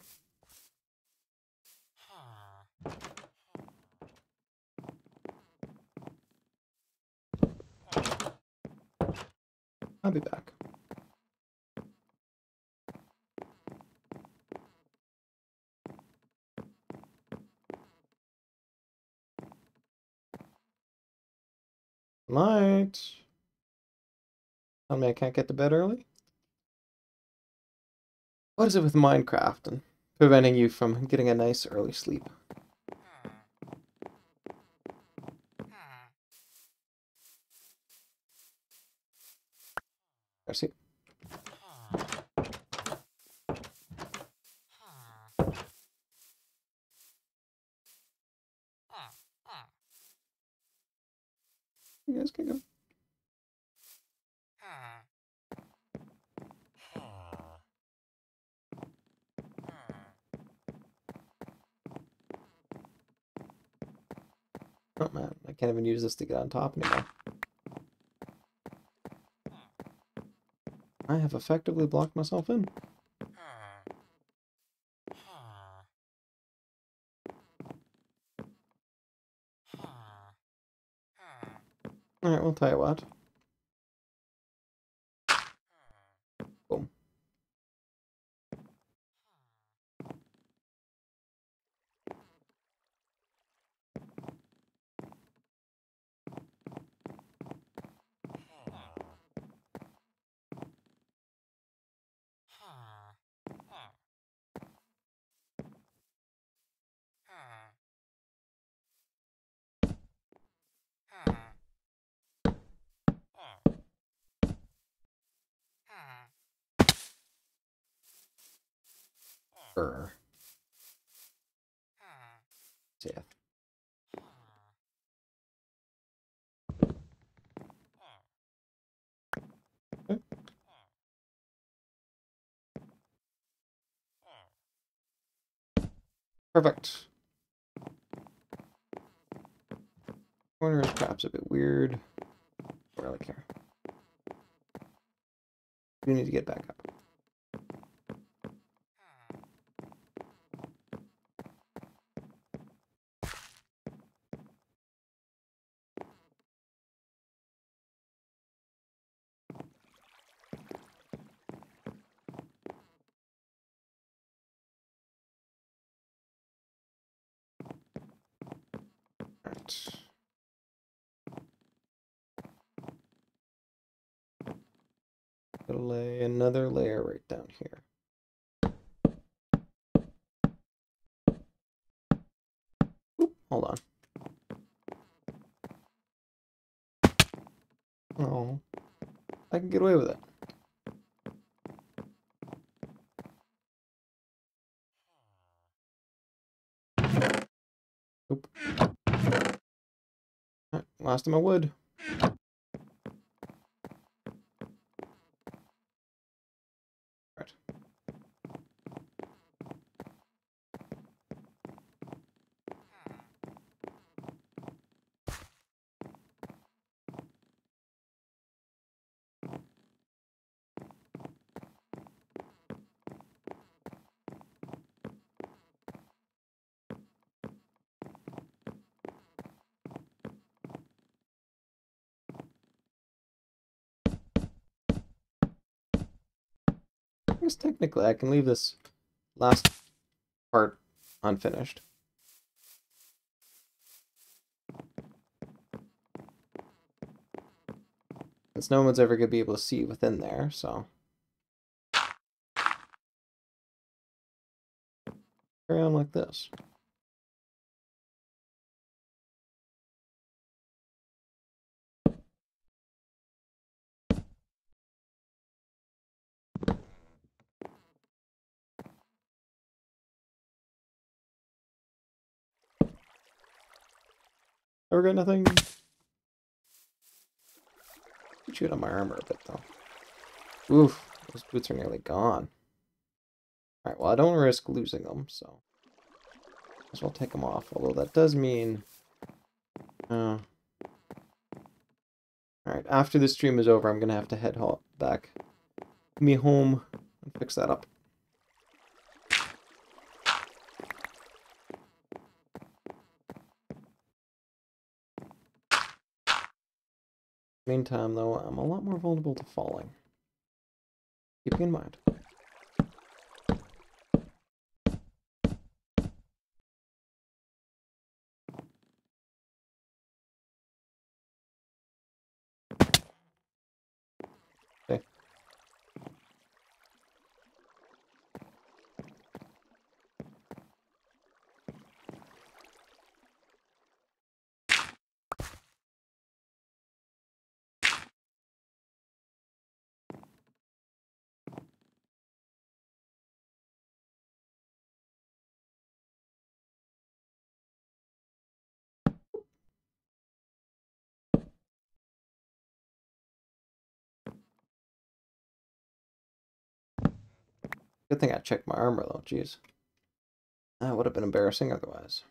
Speaker 1: I'll be back. Night. Tell me I can't get to bed early? What is it with Minecraft and preventing you from getting a nice early sleep? I see. You guys can go. Oh man, I can't even use this to get on top anymore. I have effectively blocked myself in. Alright, we'll tell you what. Boom. Brr. Yeah. Okay. Perfect. Corner is perhaps a bit weird. Don't really care. We need to get back up. Alright. Gonna lay another layer right down here. Oop, hold on. Oh, I can get away with it. Oop. Right, last of my wood. Right. I guess technically I can leave this last part unfinished. Since no one's ever going to be able to see within there, so. Carry on like this. Ever got nothing? Shoot on my armor a bit though. Oof, those boots are nearly gone. Alright, well I don't risk losing them, so. Guess I'll take them off, although that does mean... Alright, after the stream is over, I'm gonna have to head back me home and fix that up. Meantime, though, I'm a lot more vulnerable to falling. Keeping in mind. Okay. Good thing I checked my armor though, jeez. That would have been embarrassing otherwise.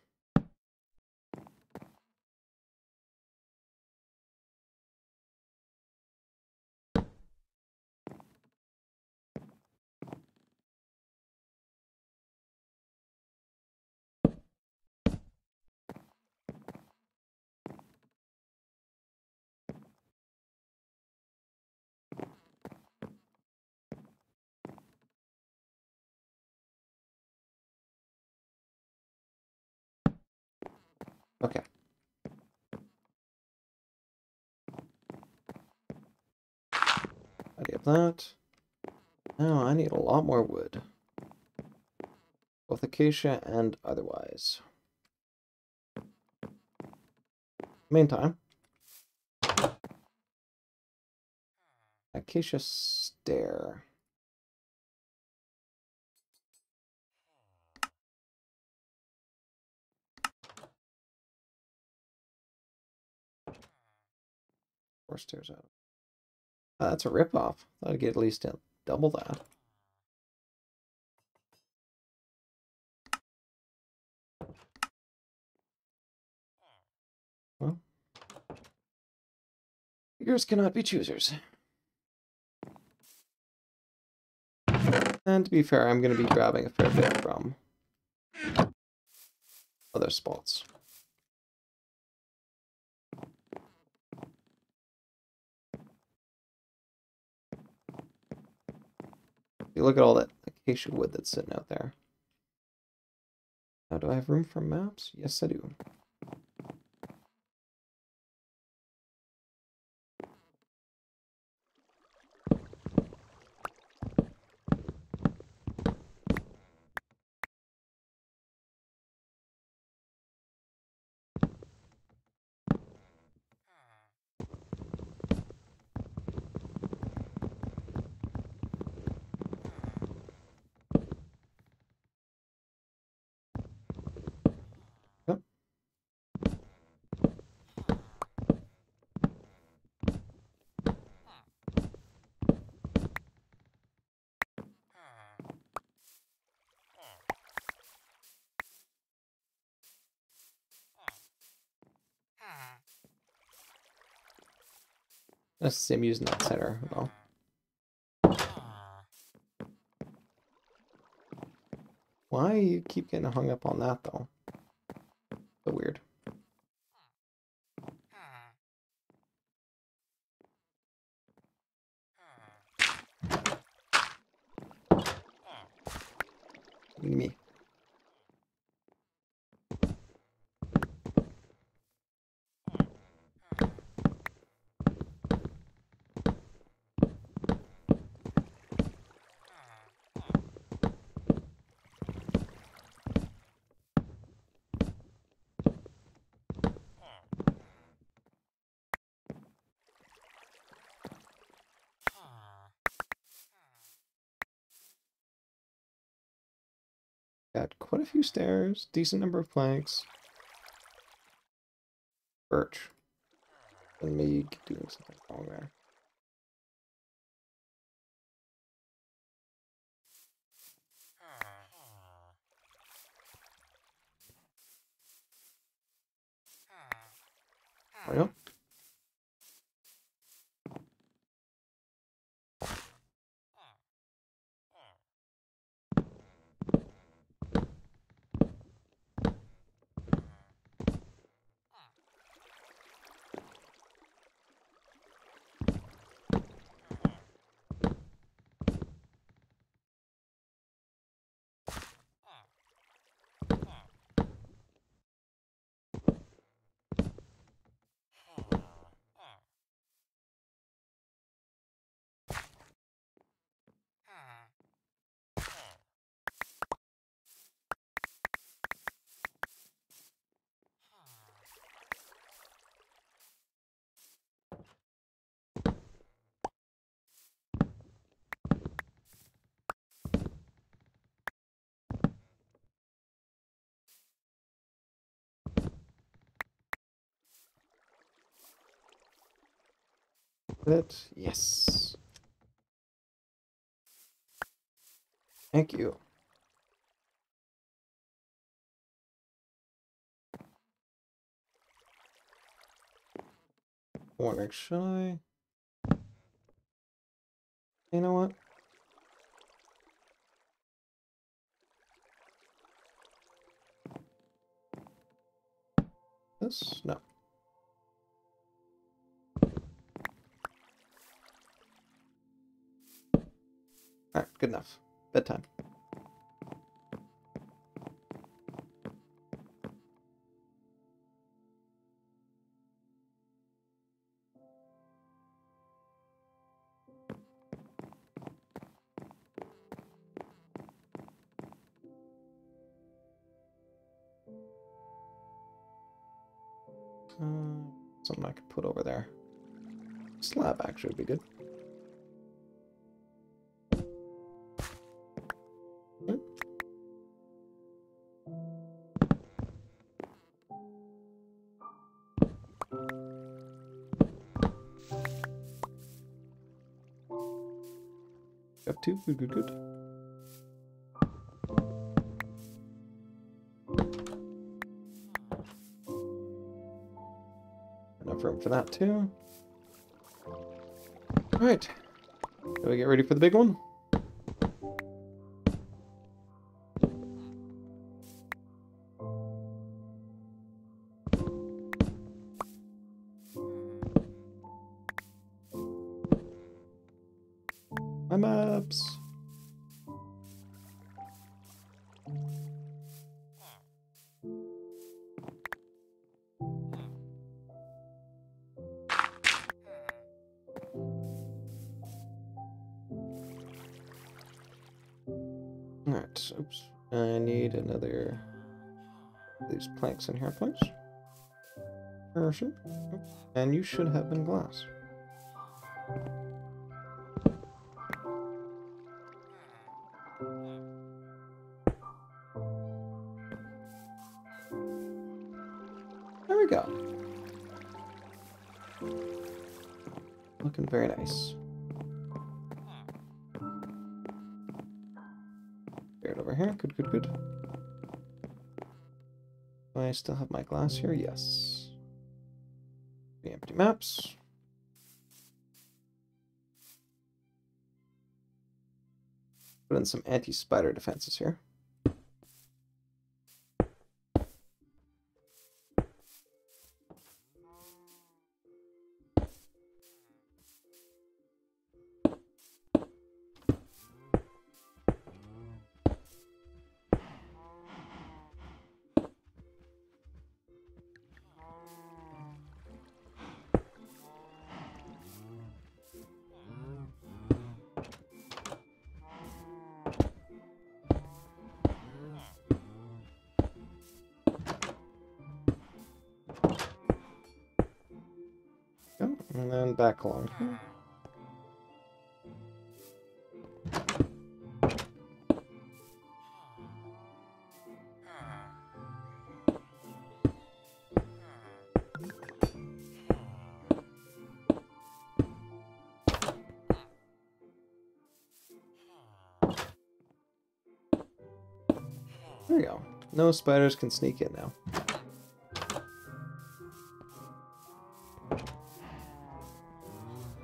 Speaker 1: Okay. I get that. Now I need a lot more wood. Both acacia and otherwise. Meantime, acacia stair. Four stairs out. That's a ripoff. Thought I'd get at least double that. Well, figures cannot be choosers. And to be fair, I'm going to be grabbing a fair bit from other spots. You look at all that acacia wood that's sitting out there. Now, do I have room for maps? Yes, I do. Yep. Let's see, I'm using that center though. Why you keep getting hung up on that though? So weird. Me. Got quite a few stairs, decent number of planks. Birch. And me doing something wrong there. There we go. Yes. Thank you. Warning, should I? You know what? This? No. Alright, good enough. Bedtime. Something I could put over there. Slab actually would be good. Hmm. Got two. Good, good, good. Enough room for that too. Alright. Do we get ready for the big one? My maps. Alright, oops. I need another these planks in here, please. Sure. And you should have been glass. There we go. Looking very nice. Get it over here. Good, good, good. Do I still have my glass here? Yes. The empty maps. Put in some anti-spider defenses here. Go, and then back along here. There we go. No spiders can sneak in now.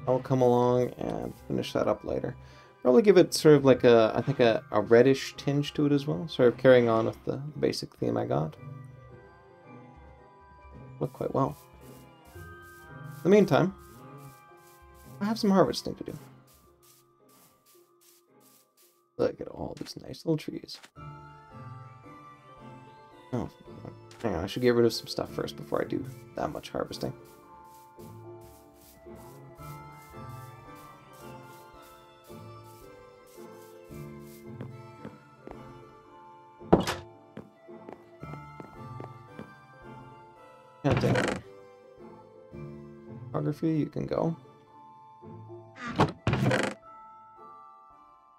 Speaker 1: I'll come along and finish that up later. Probably give it sort of like a, I think a reddish tinge to it as well. Sort of carrying on with the basic theme I got. Look quite well. In the meantime, I have some harvesting to do. Look at all these nice little trees. Oh, hang on, I should get rid of some stuff first before I do that much harvesting. Can't photography, you can go.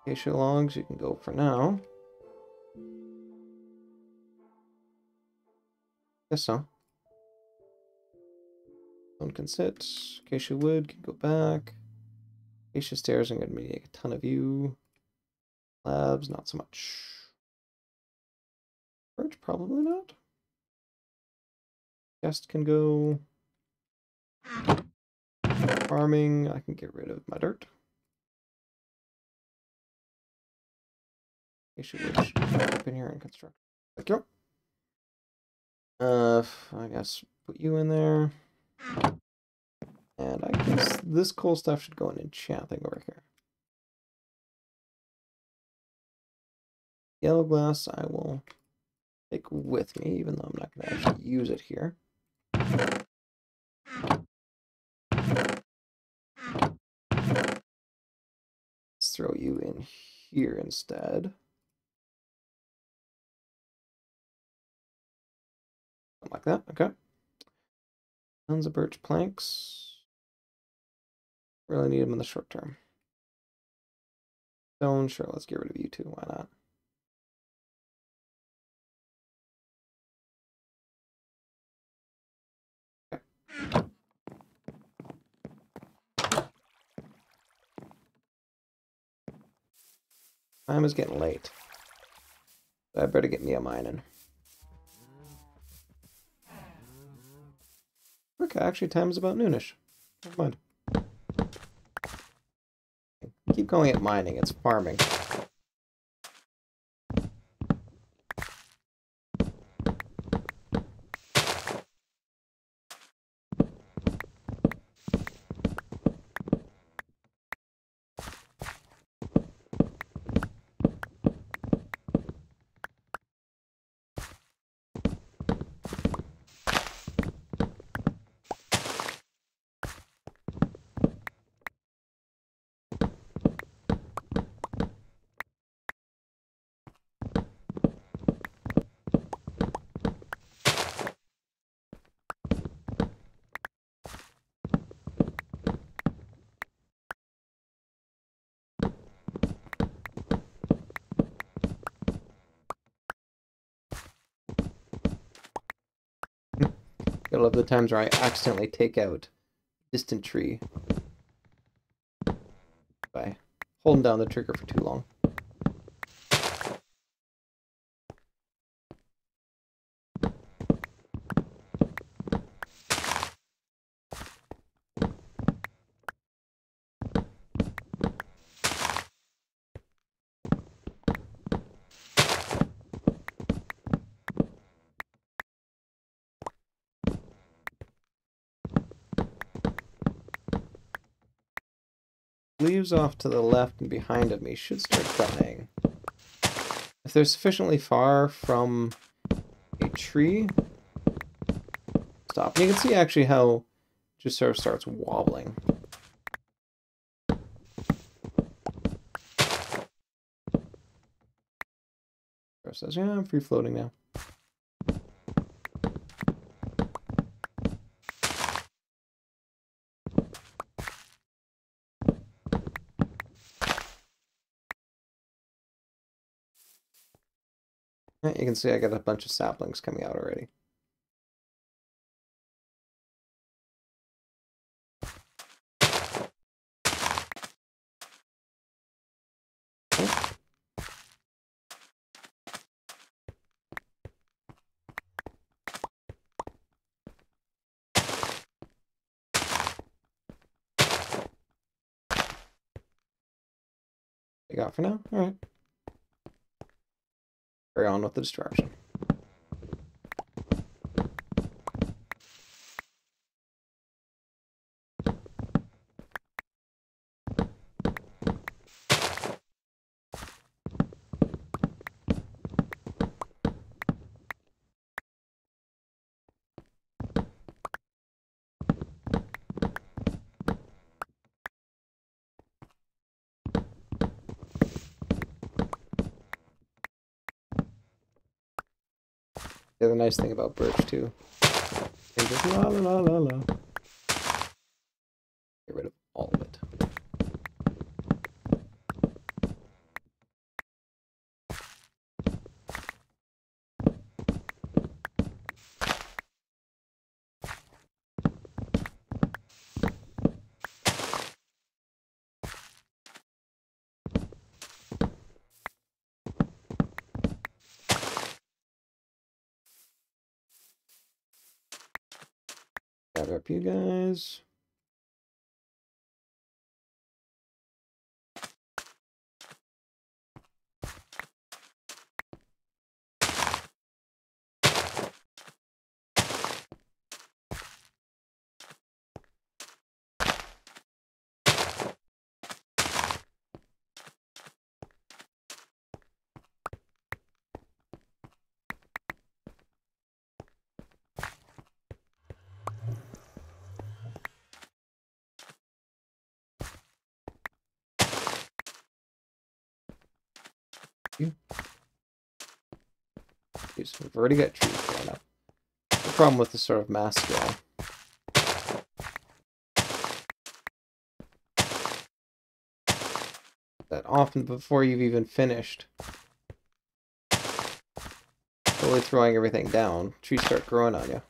Speaker 1: Acacia logs, you can go for now. Guess so. One can sit. Acacia wood can go back. Acacia stairs, I'm going to make a ton of you. Labs, not so much. Birch, probably not. Guest can go. Farming, I can get rid of my dirt. You should up in here and construct. Thank you. I guess put you in there. And I guess this coal stuff should go in enchanting over here. Yellow glass I will take with me, even though I'm not going to actually use it here. Let's throw you in here instead. Something like that, okay. Tons of birch planks. Really need them in the short term. Stone, sure, let's get rid of you too, why not? Time is getting late. I better get me a mining. Okay, actually time is about noonish. Never mind. I keep calling it mining, it's farming. I love the times where I accidentally take out distant tree by holding down the trigger for too long. Leaves off to the left and behind of me should start dying. If they're sufficiently far from a tree, stop. And you can see actually how it just sort of starts wobbling. Says, yeah, I'm free floating now. You can see I got a bunch of saplings coming out already. You got for now? Alright. Carry on with the destruction. The other nice thing about birch too is just la la la la la. Get rid of all of it. gather up you guys. Okay, so we've already got trees going up. The problem with this sort of mass scale that often before you've even finished fully throwing everything down, trees start growing on you.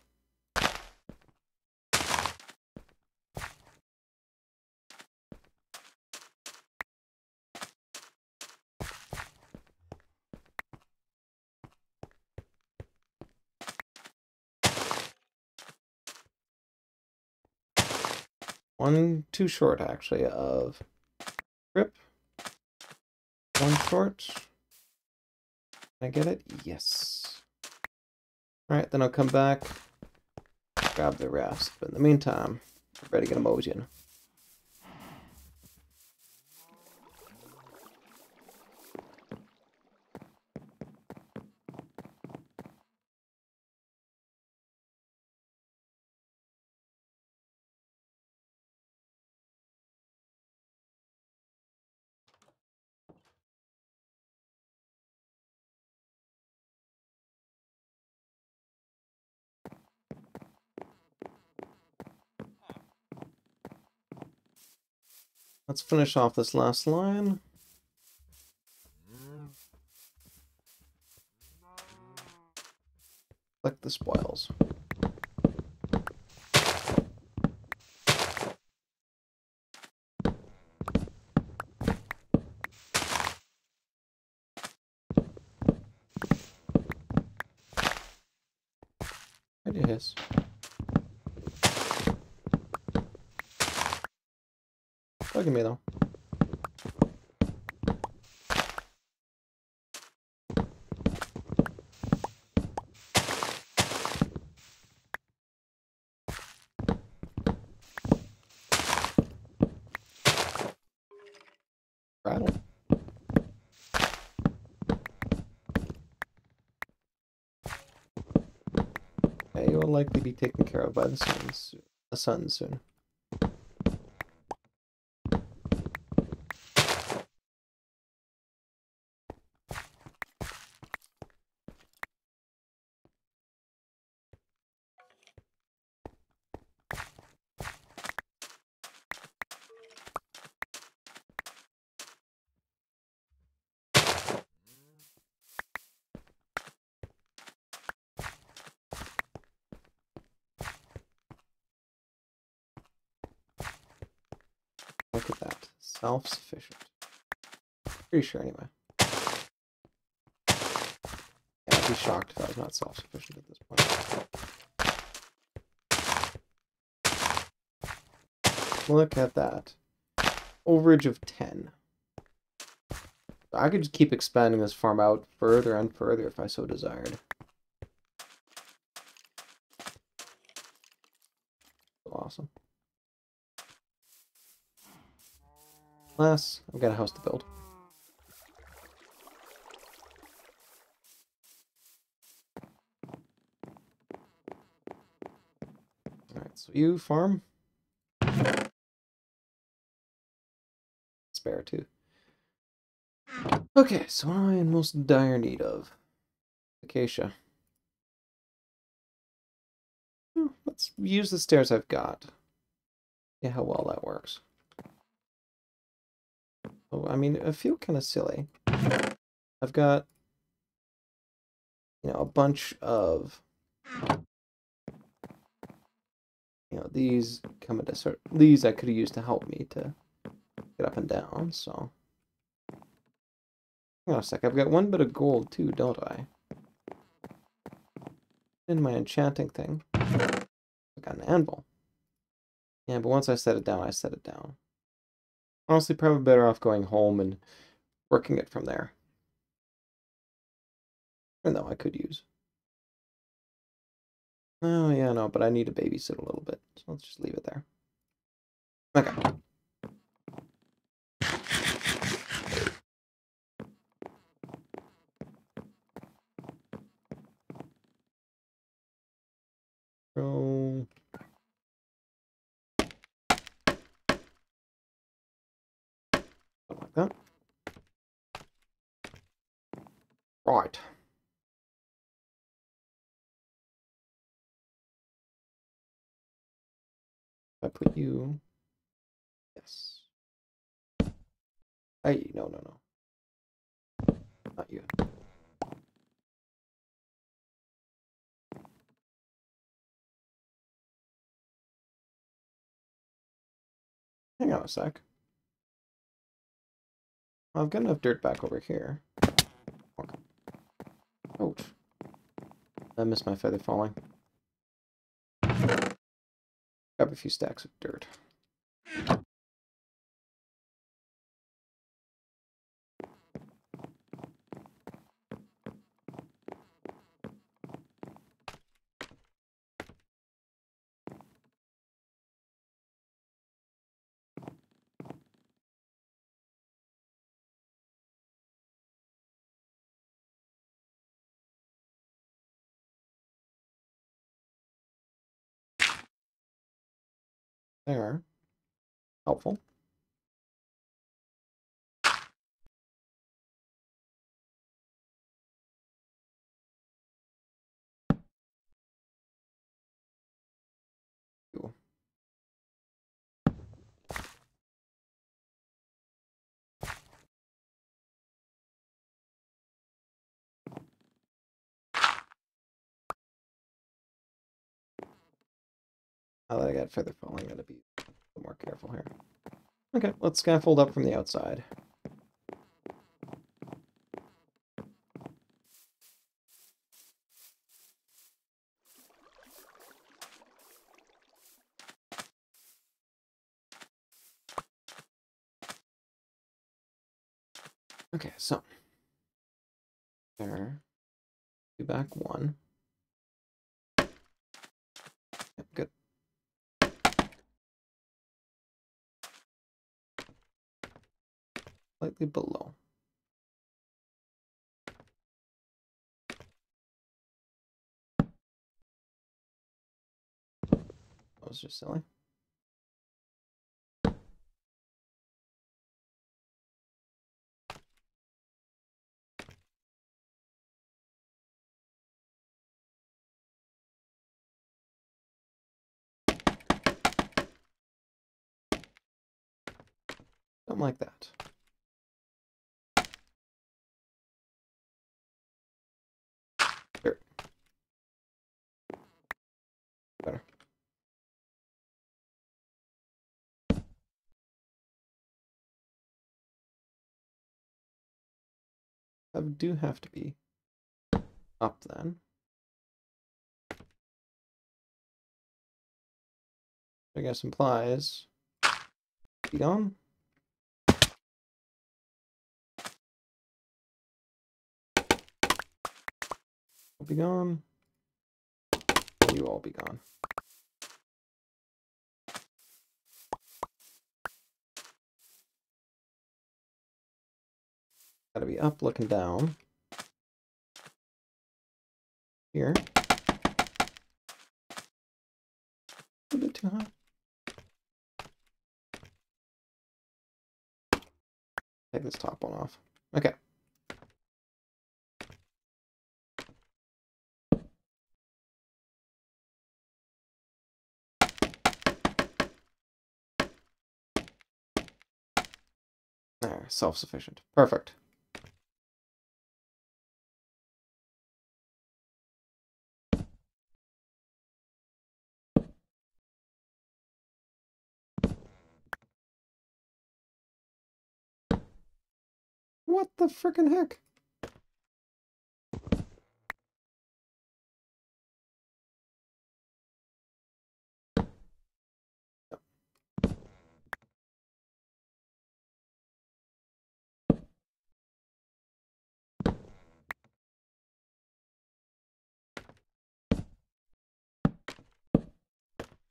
Speaker 1: One too short, actually, of grip. One short. Can I get it? Yes. Alright, then I'll come back, grab the rest. But in the meantime, we're ready to get a Mojin. Let's finish off this last line. Collect the spoils. Right, it is. Look at me though. Rattle. Okay, you will likely be taken care of by the sun soon. Look at that. Self-sufficient. Pretty sure anyway. Yeah, I'd be shocked if I was not self-sufficient at this point. Look at that. Overage of 10. I could just keep expanding this farm out further and further if I so desired. Awesome. Alas, I've got a house to build. Alright, so you farm. Spare too. Okay, so what am I in most dire need of? Acacia. Let's use the stairs I've got. See how well that works. Oh, I mean, I feel kind of silly. I've got, a bunch of, these come into these I could have used to help me to get up and down, so. Hang on a sec, I've got one bit of gold too, don't I? In my enchanting thing. I got an anvil. Yeah, but once I set it down, I set it down. Honestly, probably better off going home and working it from there. Even though I could use. Oh, yeah, no, but I need to babysit a little bit. So let's just leave it there. Okay. So... something like that. Right. If I put you... Yes. Hey, no, no, no. Not you. Hang on a sec. I've got enough dirt back over here. Okay. Ouch. I missed my feather falling. Grab a few stacks of dirt. There. Helpful. Cool. Now that I got feather falling, I gotta be a little more careful here. Okay, let's scaffold up from the outside. Okay, so there. Be back one. Yep, good. Slightly below. That was just silly. Something like that. There. Better. I do have to be up then. I guess implies be gone. I'll be gone. You all be gone. Gotta be up looking down. Here. A bit too high. Take this top one off. Okay. There, self-sufficient. Perfect. What the frickin' heck?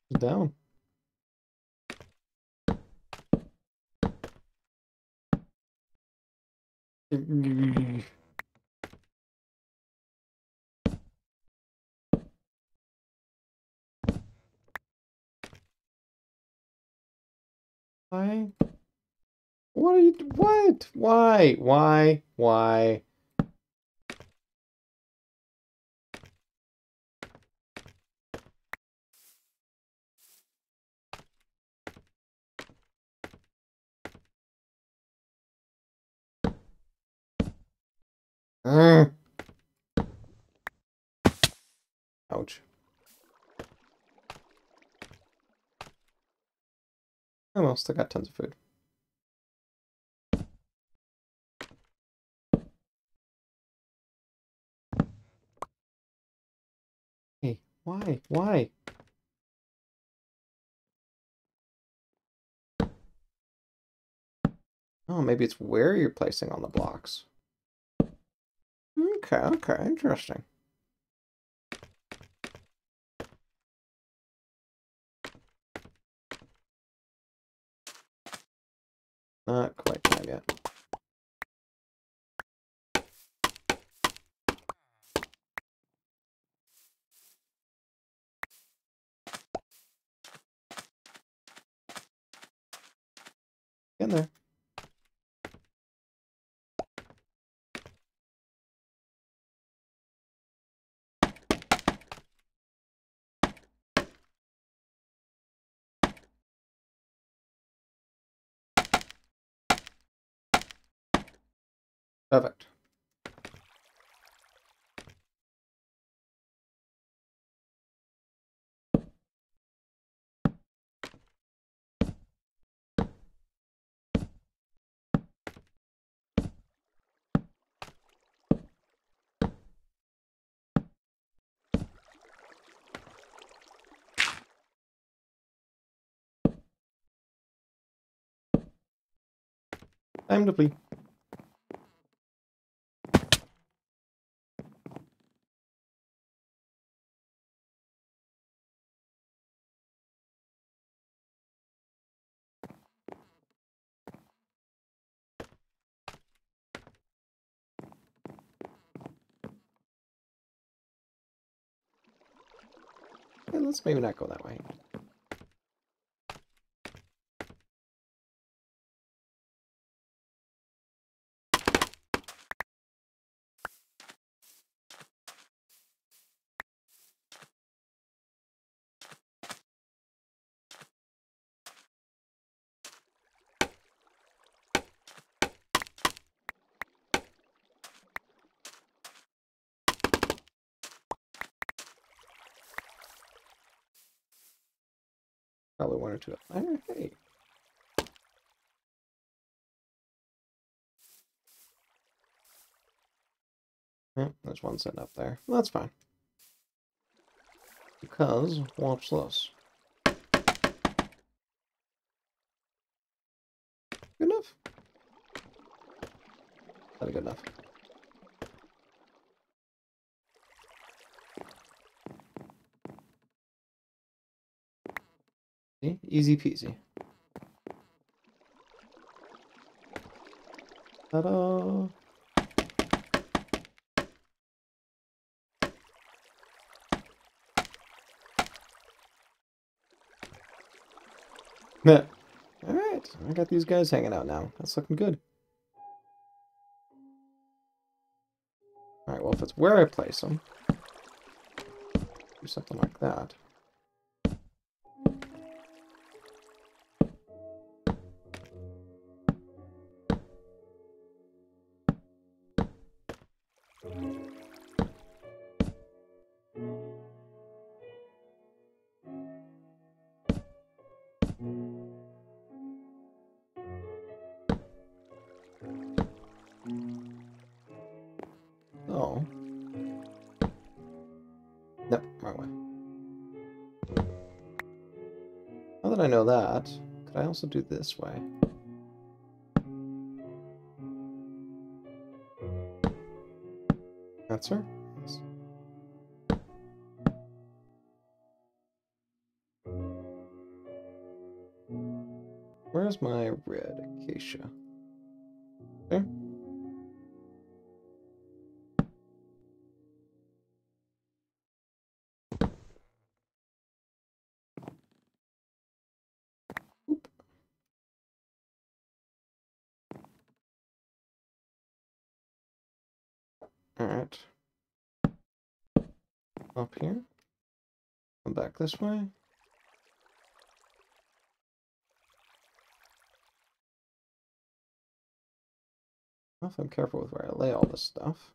Speaker 1: Down. Why? What are you? What? Why? Why? Why? Ugh. Ouch. Oh well, still got tons of food. Hey, why? Why? Oh, maybe it's where you're placing on the blocks. Okay, okay, interesting. Not quite time yet. Getting there. Perfect. Time to flee. Okay, let's maybe not go that way. Probably one or two. Hey. Yeah, there's one sitting up there. Well, that's fine. Because, watch this. Good enough? Not good enough. See? Easy peasy. Ta-da! Alright, I got these guys hanging out now. That's looking good. Alright, well, if it's where I place them, do something like that. Oh. Nope, wrong way. Now that I know that, could I also do this way? Answer? Yes. Where's my red acacia? There. Oop. All right. Up here. Come back this way. Well, if I'm careful with where I lay all this stuff.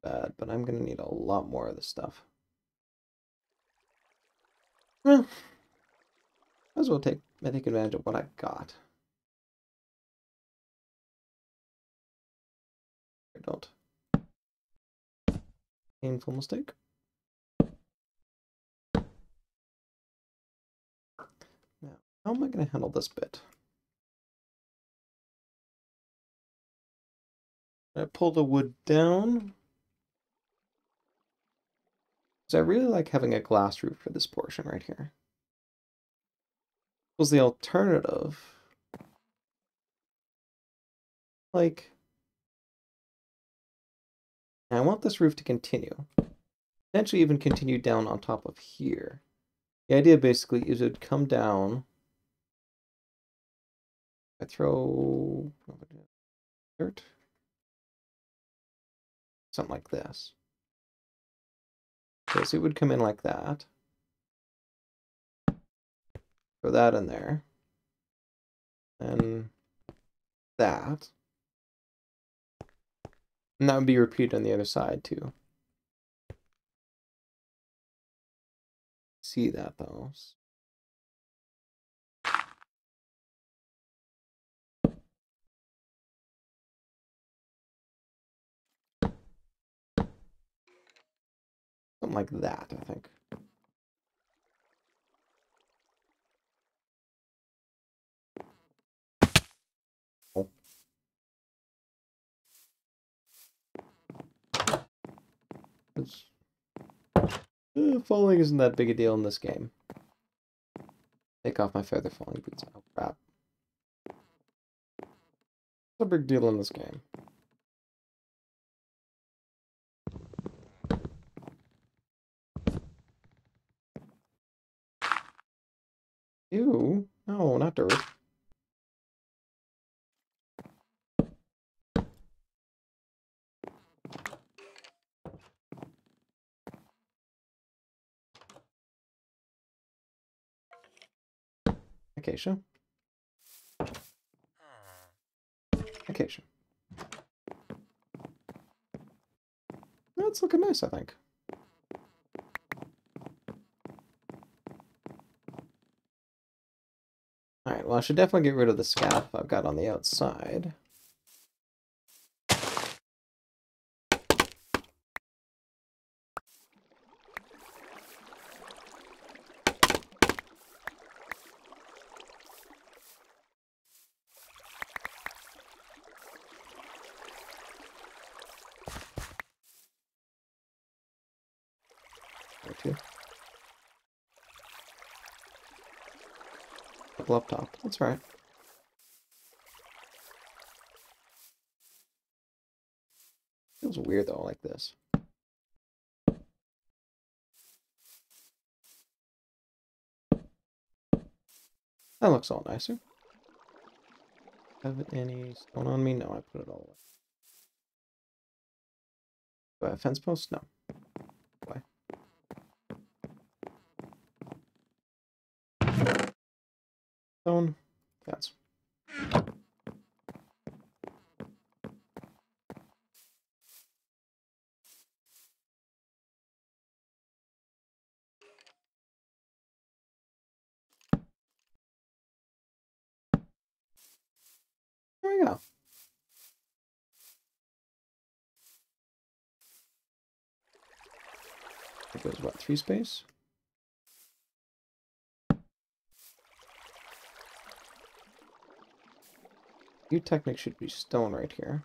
Speaker 1: Bad, but I'm gonna need a lot more of this stuff. Well, might as well take advantage of what I got. I don't. Painful mistake. Now, how am I gonna handle this bit? I pull the wood down. So I really like having a glass roof for this portion right here. Was the alternative, like, I want this roof to continue. Potentially even continue down on top of here. The idea basically is it would come down. I throw dirt. Something like this. Okay, so it would come in like that. Throw that in there. And that. And that would be repeated on the other side too. See that though. Something like that, I think. Oh. Falling isn't that big a deal in this game. Take off my feather falling boots. Oh crap. It's a big deal in this game. Ew. No, not dirt. Acacia. Acacia. That's looking nice, I think. Alright, well I should definitely get rid of the scaff I've got on the outside. Two. Couple up top. That's right. Feels weird though, like this. That looks all nicer. Have any stone on me? No, I put it all away. Do I have fence posts? No. Why? Stone. Fence. There we go. It goes, what, 3 space? you technically should be stone right here.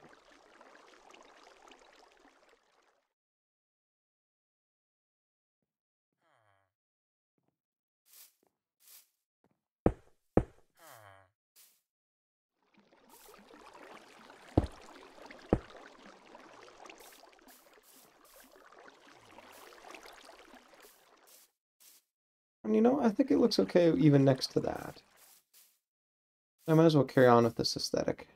Speaker 1: And you know, I think it looks okay even next to that. I might as well carry on with this aesthetic.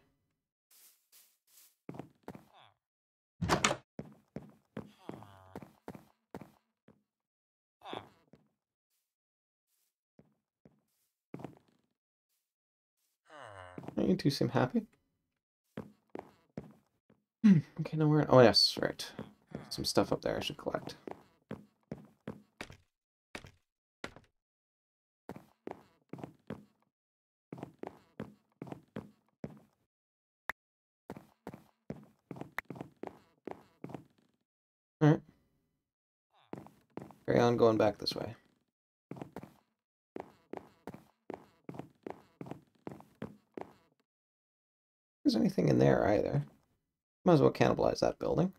Speaker 1: You two seem happy. Okay, now we're... Oh, yes, right. Some stuff up there I should collect. Alright. Carry on going back this way. There's anything in there either. Might as well cannibalize that building.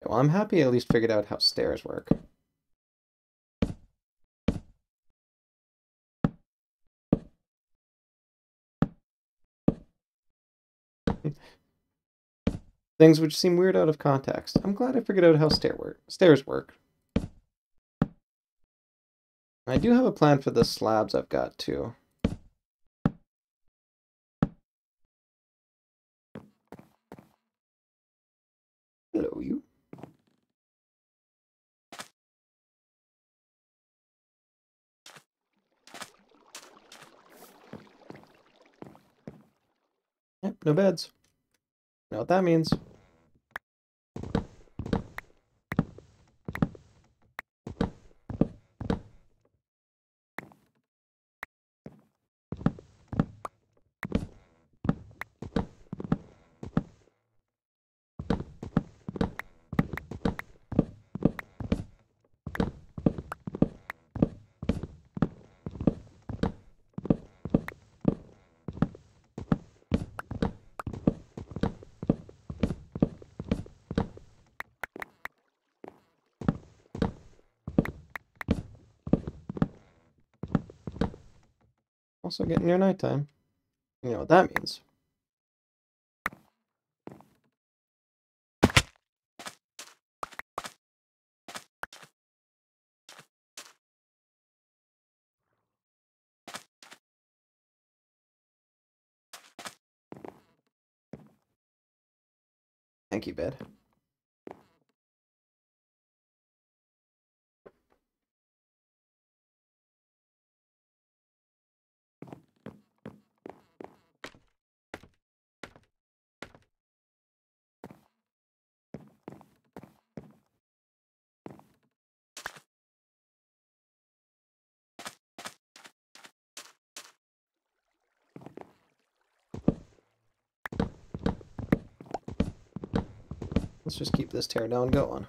Speaker 1: Well, I'm happy I at least figured out how stairs work. Things which seem weird out of context. I'm glad I figured out how stairs work. I do have a plan for the slabs I've got, too. Hello, you. Yep, no beds. You know what that means. Also getting near nighttime. You know what that means. Thank you, bed. Let's just keep this teardown going.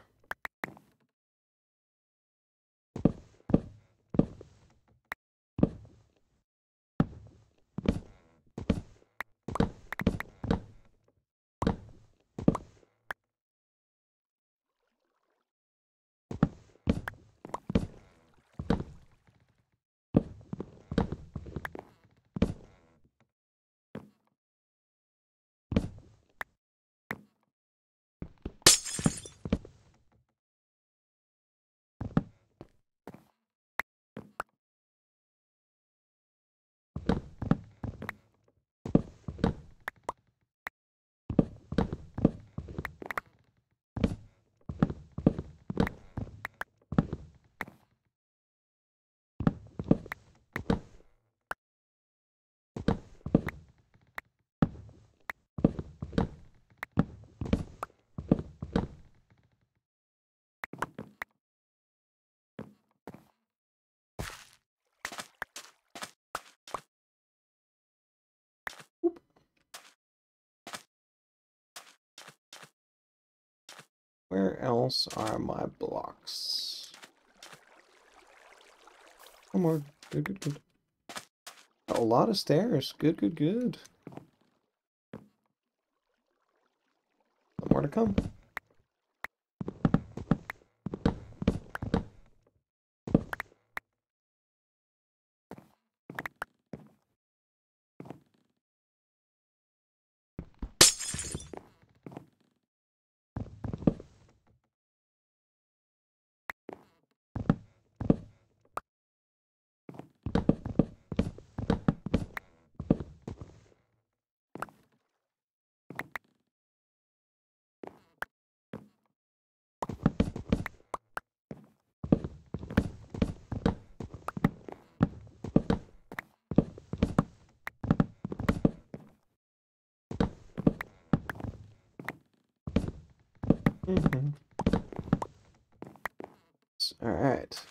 Speaker 1: Where else are my blocks? One more. Good, good, good. A lot of stairs. Good, good, good. More to come. All right.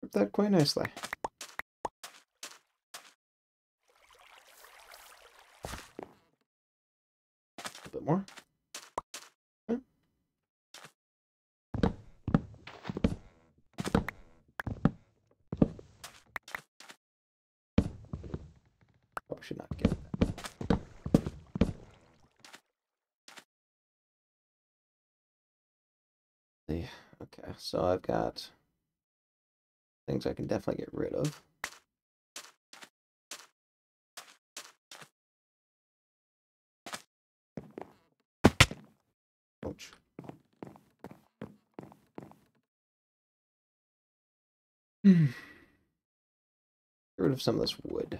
Speaker 1: Did that quite nicely. A bit more. Okay. Probably should not get that. Okay, so I've got things I can definitely get rid of. Ouch. Get rid of some of this wood.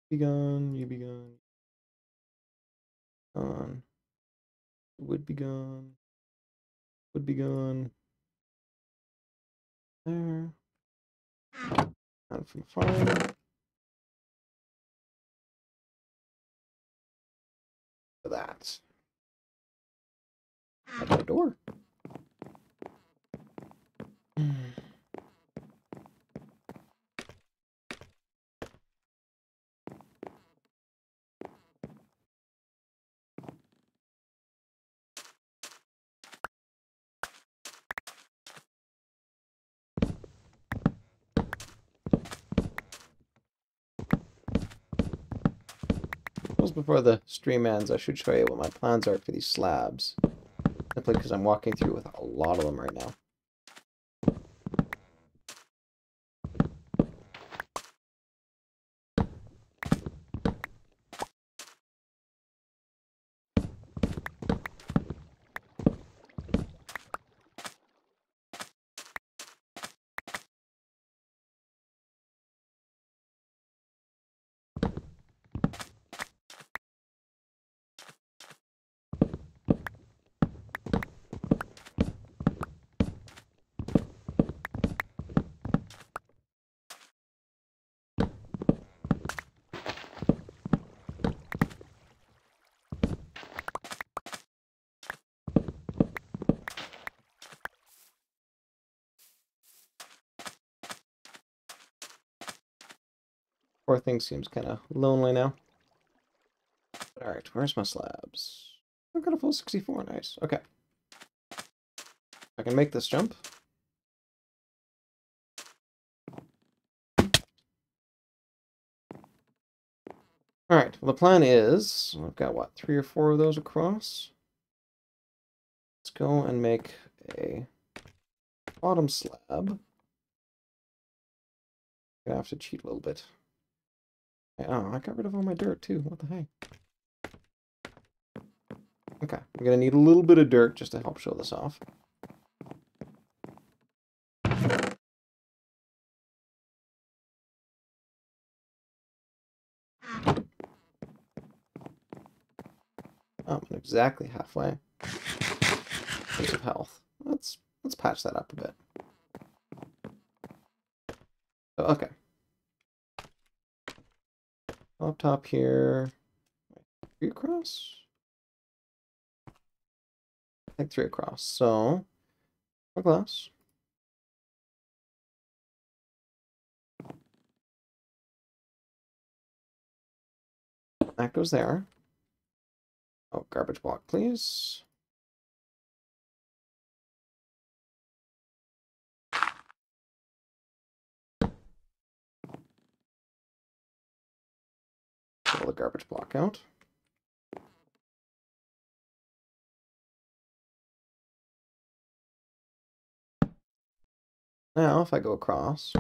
Speaker 1: Be gone, you be gone. Gone. Would be gone. Would be gone. There. Out from the farm. For that. I got a door. Just before the stream ends, I should show you what my plans are for these slabs. Simply because I'm walking through with a lot of them right now. Poor thing seems kind of lonely now. Alright, where's my slabs? I've got a full 64, nice. Okay. I can make this jump. Alright, well the plan is, I've got what, 3 or 4 of those across? Let's go and make a bottom slab. Gonna have to cheat a little bit. Oh, I got rid of all my dirt too. What the heck? Okay, I'm gonna need a little bit of dirt just to help show this off. Oh, I'm exactly halfway. Piece of health. Let's patch that up a bit. So, okay. Up top here. 3 across? I think 3 across. So, a glass. That goes there. Oh, garbage block, please. garbage block out. Now, if I go across,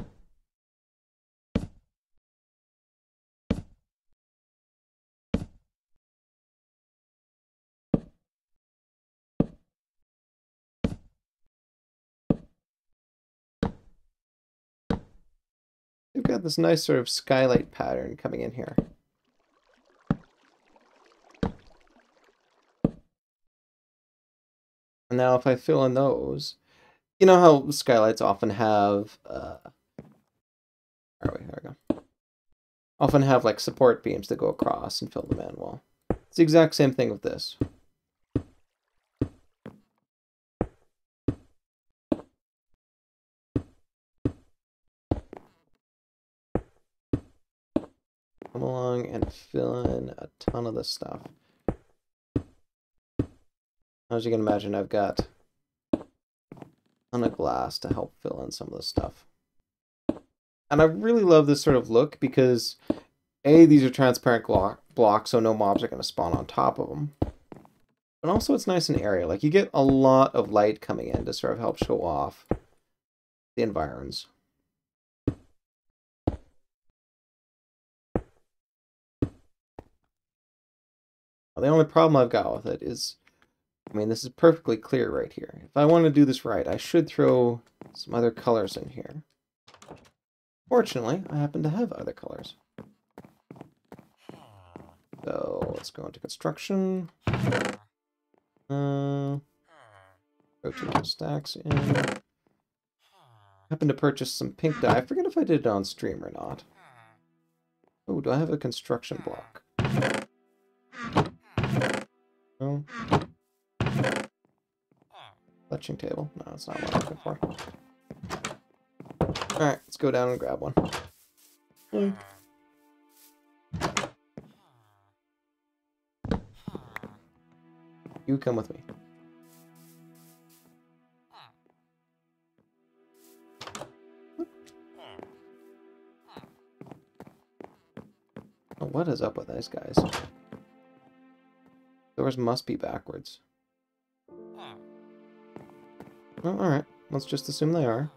Speaker 1: we've got this nice sort of skylight pattern coming in here. And now if I fill in those, you know how skylights often have, here we go. Often have like support beams that go across and fill them in. Well, it's the exact same thing with this. Come along and fill in a ton of this stuff. As you can imagine, I've got a ton of glass to help fill in some of this stuff. And I really love this sort of look because A, these are transparent blocks, so no mobs are going to spawn on top of them. But also it's nice and airy. Like, you get a lot of light coming in to sort of help show off the environs. The only problem I've got with it is, I mean, this is perfectly clear right here. If I want to do this right, I should throw some other colors in here. Fortunately, I happen to have other colors. So let's go into construction. Rotate the stacks in. I happen to purchase some pink dye. I forget if I did it on stream or not. Oh, do I have a construction block? No. Fletching table? No, that's not what I'm looking for. Alright, let's go down and grab one. You come with me. Oh, what is up with these guys? Doors must be backwards. Well, alright. Let's just assume they are.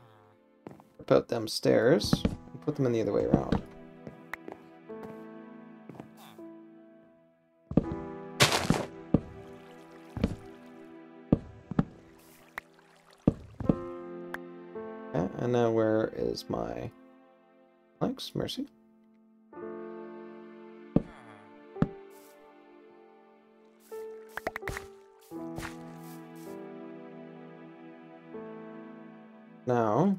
Speaker 1: Rip out them stairs and put them in the other way around. Okay, and now where is my planks? Mercy. Now,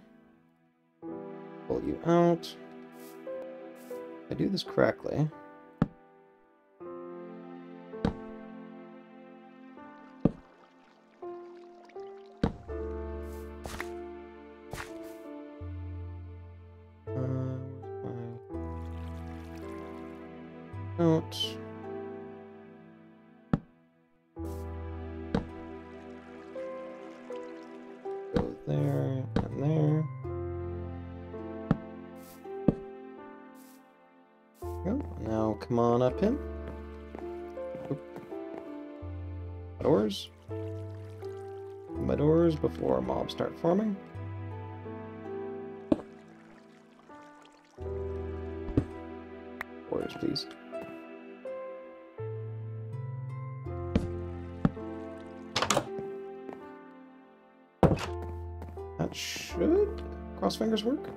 Speaker 1: pull you out. If I do this correctly. Out. Go there and there. Go. Now come on up in. Oop. Doors. My doors before mobs start forming. Doors, please. That should cross fingers work.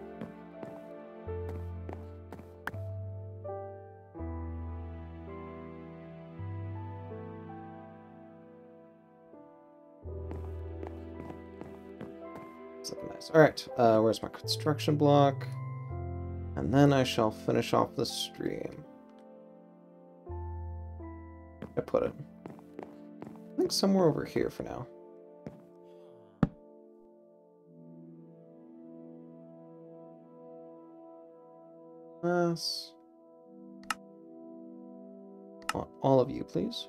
Speaker 1: It's looking nice. Alright, where's my construction block? And then I shall finish off the stream. I put it. I think somewhere over here for now. Want all of you, please.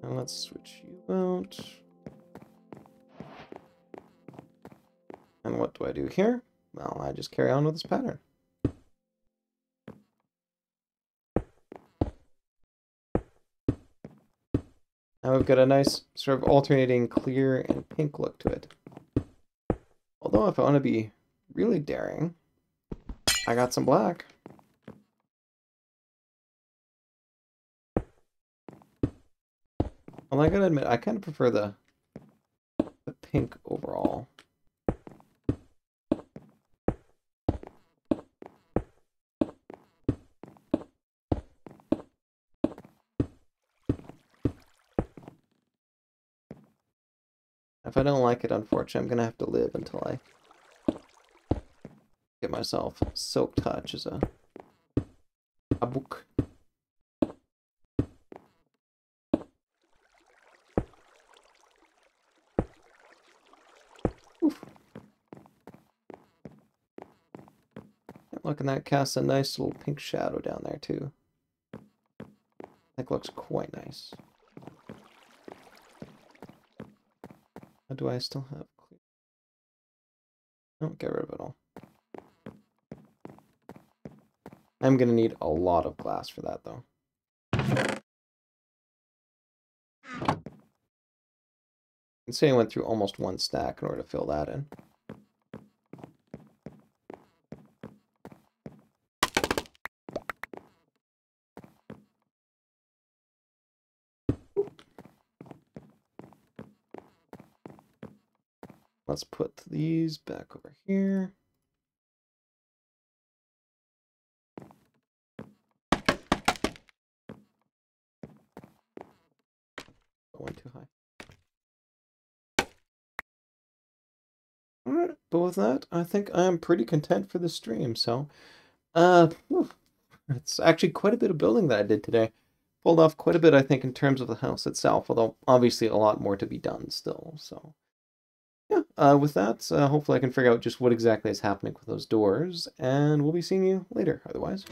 Speaker 1: And let's switch you out. And what do I do here? well, I just carry on with this pattern. Now we've got a nice sort of alternating clear and pink look to it. Although if I want to be really daring, I got some black. Well, I gotta admit, I kind of prefer the pink overall. If I don't like it, unfortunately, I'm gonna have to live until I get myself Silk Touch as a book. Oof. Look, and that casts a nice little pink shadow down there too. That looks quite nice. Do I still have clear? No, get rid of it all. I'm gonna need a lot of glass for that though. You can see I went through almost one stack in order to fill that in. Let's put these back over here. Went too high. Alright, but with that, I think I'm pretty content for the stream, so it's actually quite a bit of building that I did today. Pulled off quite a bit, I think, in terms of the house itself, although obviously a lot more to be done still, so yeah, with that, hopefully I can figure out just what exactly is happening with those doors, and we'll be seeing you later, otherwise.